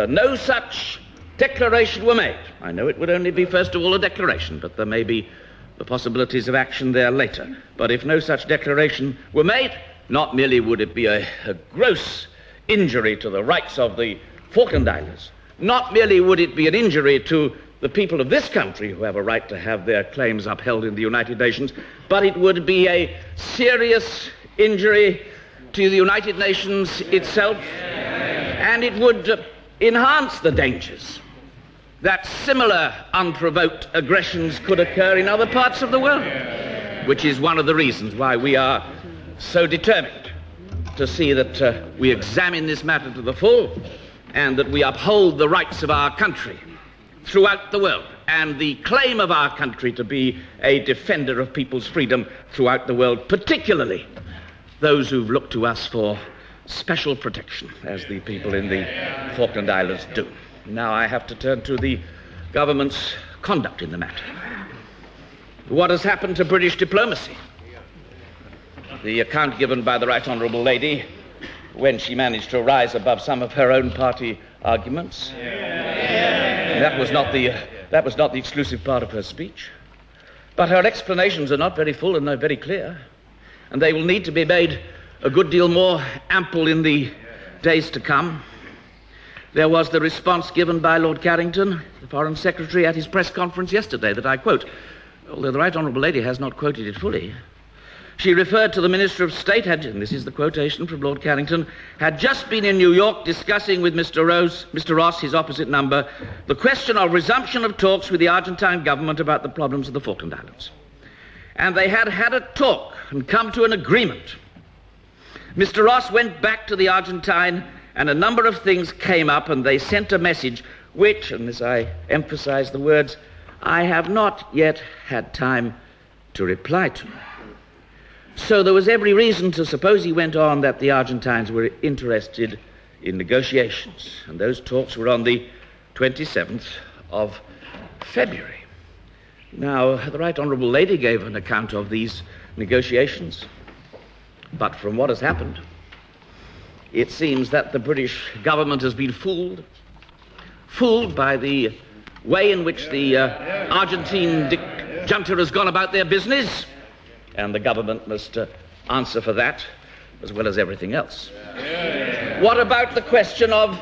no such declaration were made, I know it would only be first of all a declaration, but there may be the possibilities of action there later. But if no such declaration were made, not merely would it be a gross injury to the rights of the Falkland Islands, not merely would it be an injury to the people of this country who have a right to have their claims upheld in the United Nations, but it would be a serious injury to the United Nations itself, and it would enhance the dangers that similar unprovoked aggressions could occur in other parts of the world, which is one of the reasons why we are so determined to see that we examine this matter to the full and that we uphold the rights of our country throughout the world and the claim of our country to be a defender of people's freedom throughout the world, particularly those who've looked to us for special protection, as the people in the Falkland Islands do. Now I have to turn to the government's conduct in the matter. What has happened to British diplomacy? The account given by the Right Honourable Lady, when she managed to rise above some of her own party arguments, that was not the exclusive part of her speech. But her explanations are not very full and they're very clear, and they will need to be made a good deal more ample in the days to come. There was the response given by Lord Carrington, the Foreign Secretary, at his press conference yesterday that I quote, although the Right Honourable Lady has not quoted it fully. She referred to the Minister of State, and this is the quotation from Lord Carrington, had just been in New York discussing with Mr. Ross, his opposite number, the question of resumption of talks with the Argentine government about the problems of the Falkland Islands. And they had had a talk and come to an agreement. Mr. Ross went back to the Argentine and a number of things came up and they sent a message which, and as I emphasize the words, I have not yet had time to reply to. So there was every reason to suppose, he went on, that the Argentines were interested in negotiations, and those talks were on the 27th of February. Now, the Right Honourable Lady gave an account of these negotiations, but from what has happened, it seems that the British government has been fooled by the way in which the Argentine junta has gone about their business, and the government must answer for that as well as everything else. What about the question of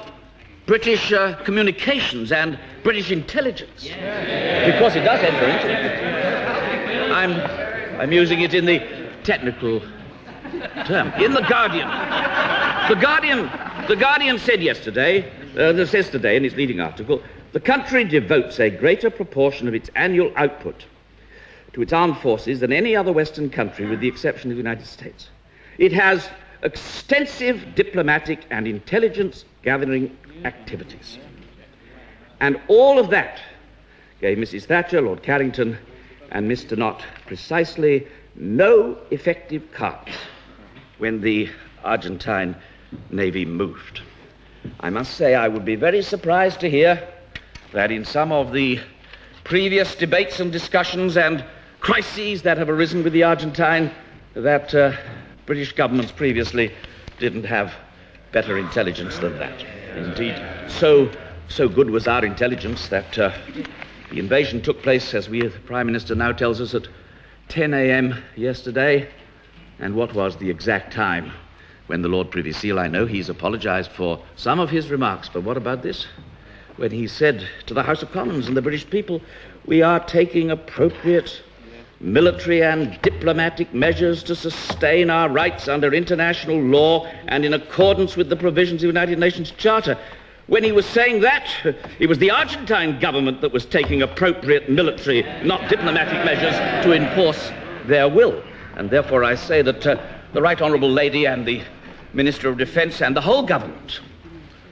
British communications and British intelligence? Because it does enter into it. I'm using it in the technical term. In The Guardian. The Guardian said yesterday, says today in its leading article, the country devotes a greater proportion of its annual output to its armed forces than any other Western country, with the exception of the United States. It has extensive diplomatic and intelligence gathering activities. And all of that gave Mrs. Thatcher, Lord Carrington, and Mr. Nott precisely no effective cards when the Argentine Navy moved. I must say I would be very surprised to hear that in some of the previous debates and discussions and crises that have arisen with the Argentine, that British governments previously didn't have better intelligence than that. Indeed, so good was our intelligence that the invasion took place, as the Prime Minister now tells us, at 10 a.m. yesterday. And what was the exact time when the Lord Privy Seal, I know he's apologised for some of his remarks, but what about this? When he said to the House of Commons and the British people, we are taking appropriate military and diplomatic measures to sustain our rights under international law and in accordance with the provisions of the United Nations Charter. When he was saying that, it was the Argentine government that was taking appropriate military, not diplomatic measures to enforce their will. And therefore I say that the Right Honourable Lady and the Minister of Defence and the whole government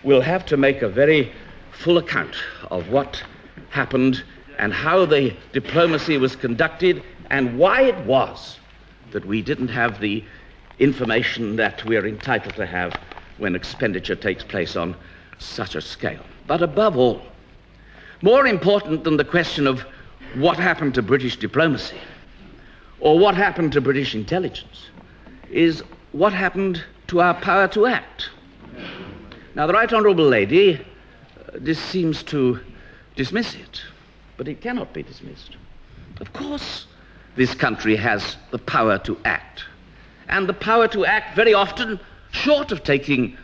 will have to make a very full account of what happened and how the diplomacy was conducted and why it was that we didn't have the information that we're entitled to have when expenditure takes place on such a scale. But above all, more important than the question of what happened to British diplomacy or what happened to British intelligence is what happened to our power to act. Now, the Right Honourable Lady seems to dismiss it, but it cannot be dismissed. Of course, this country has the power to act, and the power to act very often short of taking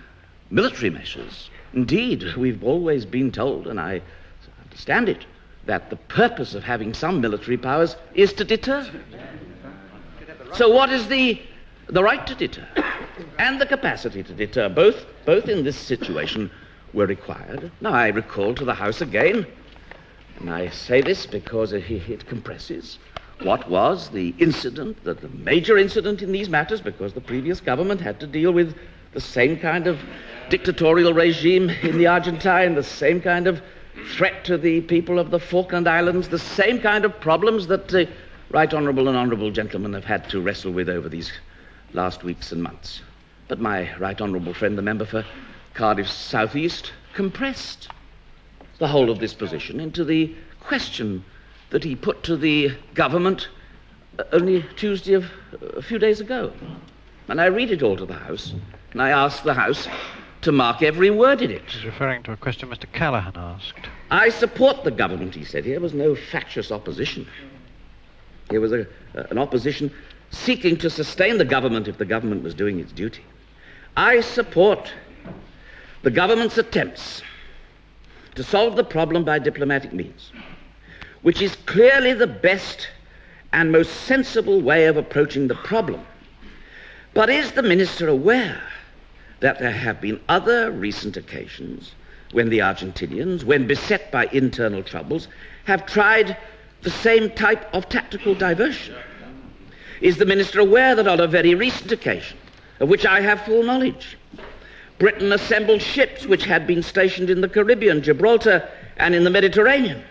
military measures. Indeed, we've always been told, and I understand it, that the purpose of having some military powers is to deter. So what is the right to deter and the capacity to deter? Both in this situation were required. Now, I recall to the House again And I say this because it compresses what was the incident, the major incident in these matters, because the previous government had to deal with the same kind of dictatorial regime in the Argentine, the same kind of threat to the people of the Falkland Islands, the same kind of problems that the right honourable and honourable gentlemen have had to wrestle with over these last weeks and months. But my right honourable friend, the member for Cardiff South East, compressed the whole of this position into the question that he put to the government only Tuesday of a few days ago. And I read it all to the House, and I ask the House to mark every word in it. He's referring to a question Mr. Callaghan asked. I support the government, he said. Here was no factious opposition. Here was an opposition seeking to sustain the government if the government was doing its duty. I support the government's attempts to solve the problem by diplomatic means, which is clearly the best and most sensible way of approaching the problem. But is the Minister aware that there have been other recent occasions when the Argentinians, when beset by internal troubles, have tried the same type of tactical diversion? Is the Minister aware that on a very recent occasion, of which I have full knowledge, Britain assembled ships which had been stationed in the Caribbean, Gibraltar, and in the Mediterranean,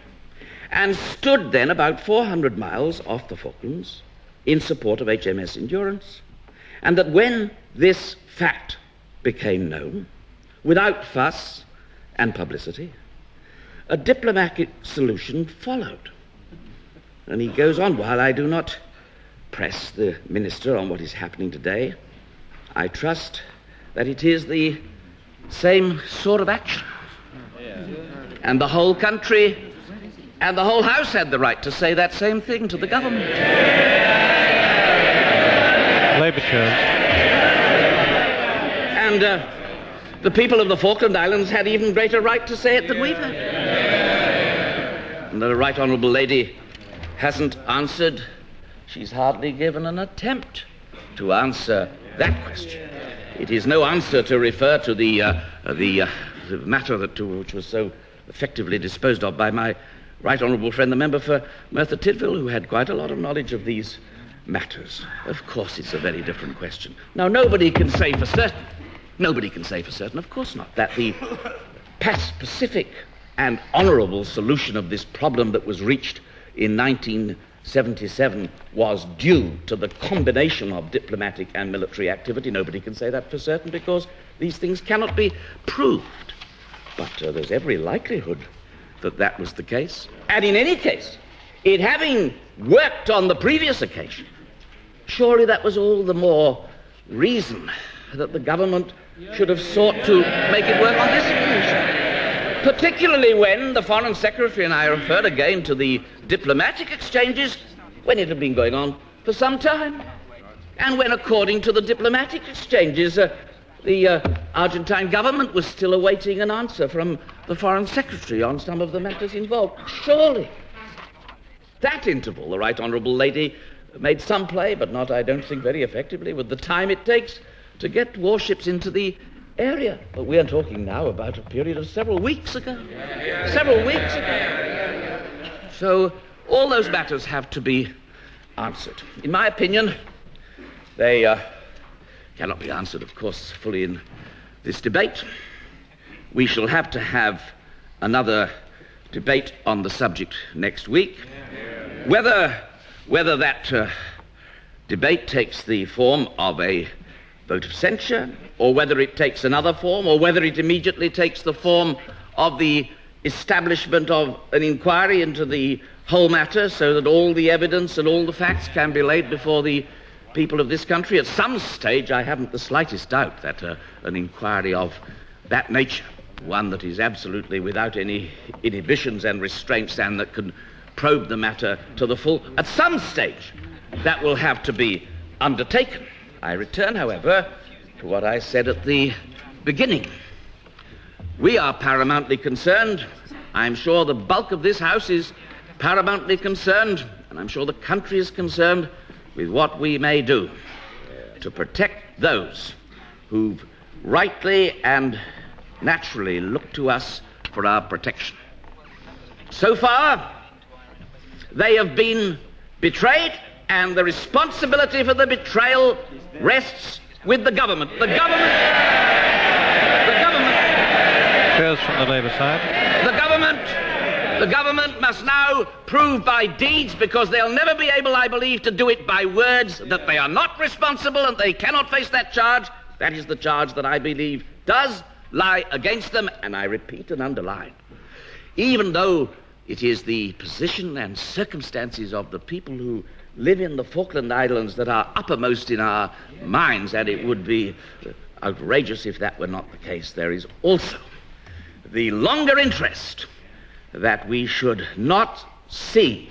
and stood then about 400 miles off the Falklands in support of HMS Endurance, and that when this fact became known, without fuss and publicity, a diplomatic solution followed. And he goes on, while I do not press the Minister on what is happening today, I trust that it is the same sort of action. And the whole country and the whole House had the right to say that same thing to the government. Labour chairs. And the people of the Falkland Islands had even greater right to say it than we've had. And the Right Honourable Lady hasn't answered. She's hardly given an attempt to answer that question. It is no answer to refer to the matter which was so effectively disposed of by my right honourable friend, the member for Merthyr Tydfil, who had quite a lot of knowledge of these matters. Of course, it's a very different question. Now, nobody can say for certain, of course not, that the pacific and honourable solution of this problem that was reached in 1977 was due to the combination of diplomatic and military activity. Nobody can say that for certain because these things cannot be proved. But there's every likelihood that that was the case. And in any case, it having worked on the previous occasion, surely that was all the more reason that the government should have sought to make it work on this occasion. Particularly when the Foreign Secretary, and I refer again to the diplomatic exchanges, when it had been going on for some time, and when, according to the diplomatic exchanges, the Argentine government was still awaiting an answer from the Foreign Secretary on some of the matters involved. Surely, that interval, the Right Honourable Lady made some play, but not, I don't think, very effectively, with the time it takes to get warships into the area. But we are talking now about a period of several weeks ago. So all those matters have to be answered. In my opinion, they cannot be answered, of course, fully in this debate. We shall have to have another debate on the subject next week. Whether that debate takes the form of a vote of censure, or whether it takes another form, or whether it immediately takes the form of the establishment of an inquiry into the whole matter so that all the evidence and all the facts can be laid before the people of this country. At some stage, I haven't the slightest doubt that an inquiry of that nature, one that is absolutely without any inhibitions and restraints and that can probe the matter to the full, at some stage, that will have to be undertaken. I return, however, to what I said at the beginning. We are paramountly concerned. I'm sure the bulk of this House is paramountly concerned, and I'm sure the country is concerned with what we may do to protect those who've rightly and naturally looked to us for our protection. So far, they have been betrayed, and the responsibility for the betrayal rests with the government. The government... Cheers from the Labour side. The government must now prove by deeds, because they'll never be able, I believe, to do it by words, that they are not responsible and they cannot face that charge. That is the charge that I believe does lie against them, and I repeat and underline. Even though it is the position and circumstances of the people who live in the Falkland Islands that are uppermost in our minds, and it would be outrageous if that were not the case, there is also the longer interest that we should not see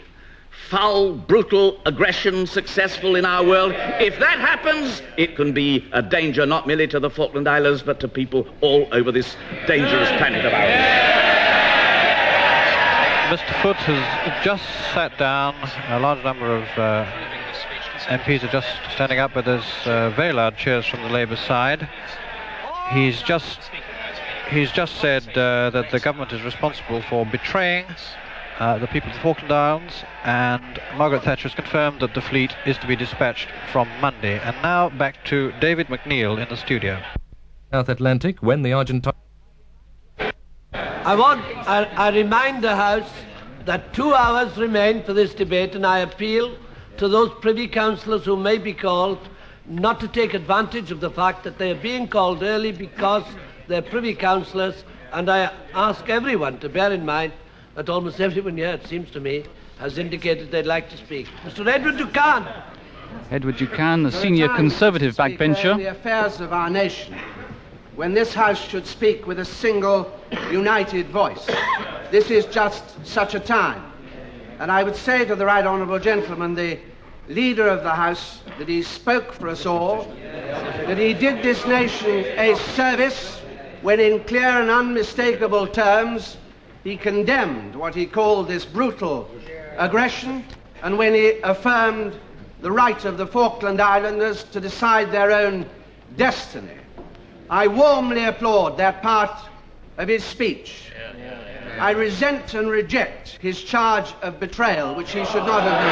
foul, brutal aggression successful in our world. If that happens, it can be a danger not merely to the Falkland Islands, but to people all over this dangerous planet of ours. Mr. Foote has just sat down. A large number of MPs are just standing up, but there's very loud cheers from the Labour side. He's just said that the government is responsible for betraying the people of the Falkland Islands, and Margaret Thatcher has confirmed that the fleet is to be dispatched from Monday. And now back to David McNeill in the studio. South Atlantic, when the Argentine... I remind the House that 2 hours remain for this debate, and I appeal to those Privy Councillors who may be called not to take advantage of the fact that they are being called early because they're Privy Councillors, and I ask everyone to bear in mind that almost everyone here, it seems to me, has indicated they'd like to speak. Mr. Edward Du Cann. Edward Du Cann, the senior Conservative backbencher. The affairs of our nation, when this House should speak with a single, united voice. This is just such a time. And I would say to the right honourable gentleman, the leader of the House, that he spoke for us all, that he did this nation a service when in clear and unmistakable terms he condemned what he called this brutal aggression, and when he affirmed the right of the Falkland Islanders to decide their own destiny. I warmly applaud that part of his speech. I resent and reject his charge of betrayal, which he should not have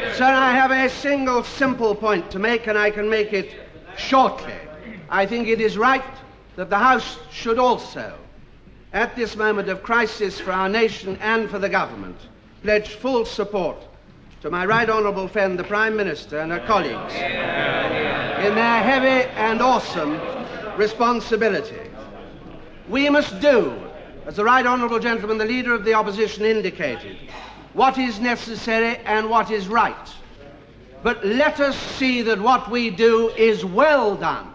made. Sir, I have a single simple point to make, and I can make it shortly. I think it is right that the House should also, at this moment of crisis for our nation and for the government, pledge full support to my right honourable friend, the Prime Minister, and her colleagues in their heavy and awesome responsibility. We must do, as the right honourable gentleman, the Leader of the Opposition, indicated, what is necessary and what is right. But let us see that what we do is well done.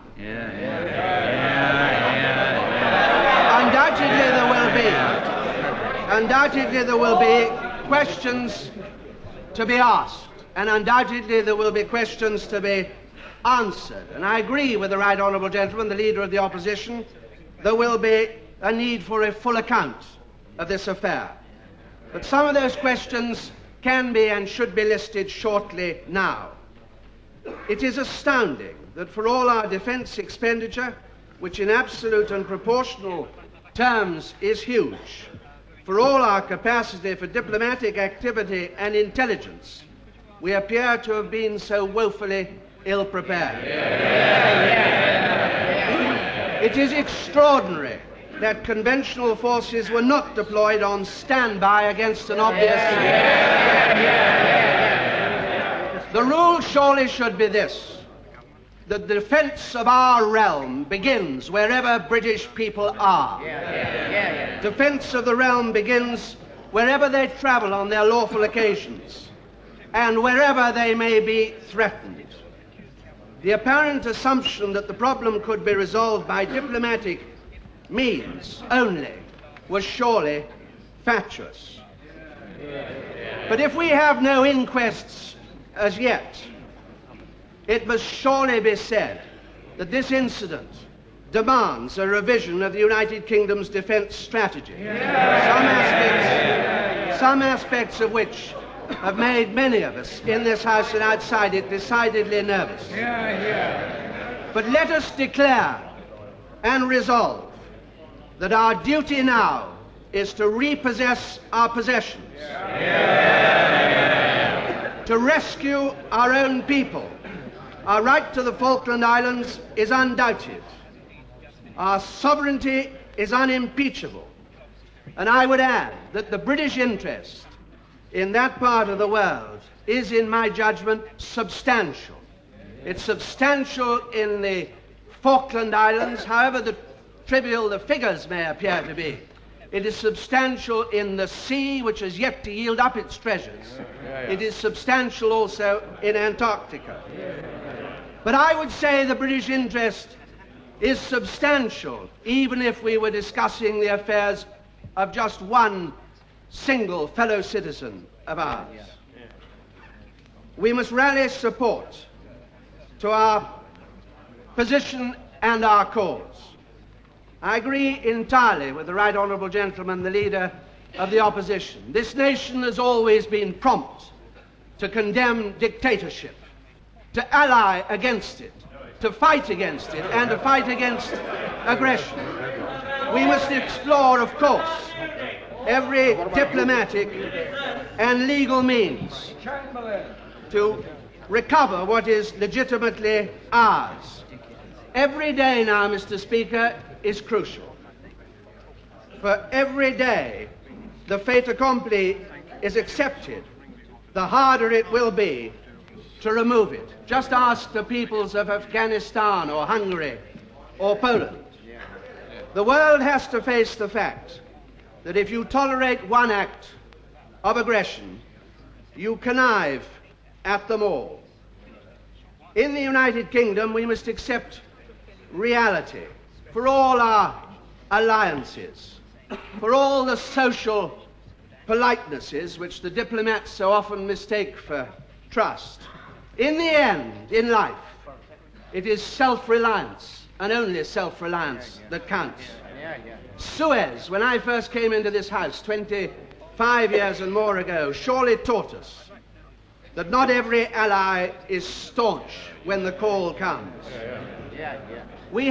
Undoubtedly there will be questions to be asked, and undoubtedly there will be questions to be answered. And I agree with the right honourable gentleman, the Leader of the Opposition, there will be a need for a full account of this affair. But some of those questions can be and should be listed shortly now. It is astounding that for all our defence expenditure, which in absolute and proportional terms is huge, for all our capacity for diplomatic activity and intelligence, we appear to have been so woefully ill-prepared. It is extraordinary that conventional forces were not deployed on standby against an obvious threat. The rule surely should be this: the defence of our realm begins wherever British people are. Defence of the realm begins wherever they travel on their lawful occasions and wherever they may be threatened. The apparent assumption that the problem could be resolved by diplomatic means only was surely fatuous. But if we have no inquests as yet, it must surely be said that this incident demands a revision of the United Kingdom's defence strategy, some aspects of which have made many of us in this House and outside it decidedly nervous. But let us declare and resolve that our duty now is to repossess our possessions, to rescue our own people. Our right to the Falkland Islands is undoubted. Our sovereignty is unimpeachable. And I would add that the British interest in that part of the world is, in my judgment, substantial. It's substantial in the Falkland Islands, however trivial the figures may appear to be. It is substantial in the sea, which has yet to yield up its treasures. It is substantial also in Antarctica. But I would say the British interest is substantial, even if we were discussing the affairs of just one single fellow citizen of ours. We must rally support to our position and our cause. I agree entirely with the Right Honourable Gentleman, the Leader of the Opposition. This nation has always been prompt to condemn dictatorship, to ally against it, to fight against it, and to fight against aggression. We must explore, of course, every diplomatic and legal means to recover what is legitimately ours. Every day now, Mr. Speaker, is crucial. For every day the fait accompli is accepted, the harder it will be to remove it. Just ask the peoples of Afghanistan or Hungary or Poland. The world has to face the fact that if you tolerate one act of aggression, you connive at them all. In the United Kingdom, we must accept reality. For all our alliances, for all the social politenesses which the diplomats so often mistake for trust, in the end, in life, it is self-reliance, and only self-reliance, that counts. Suez, when I first came into this house 25 years and more ago, surely taught us that not every ally is staunch when the call comes. We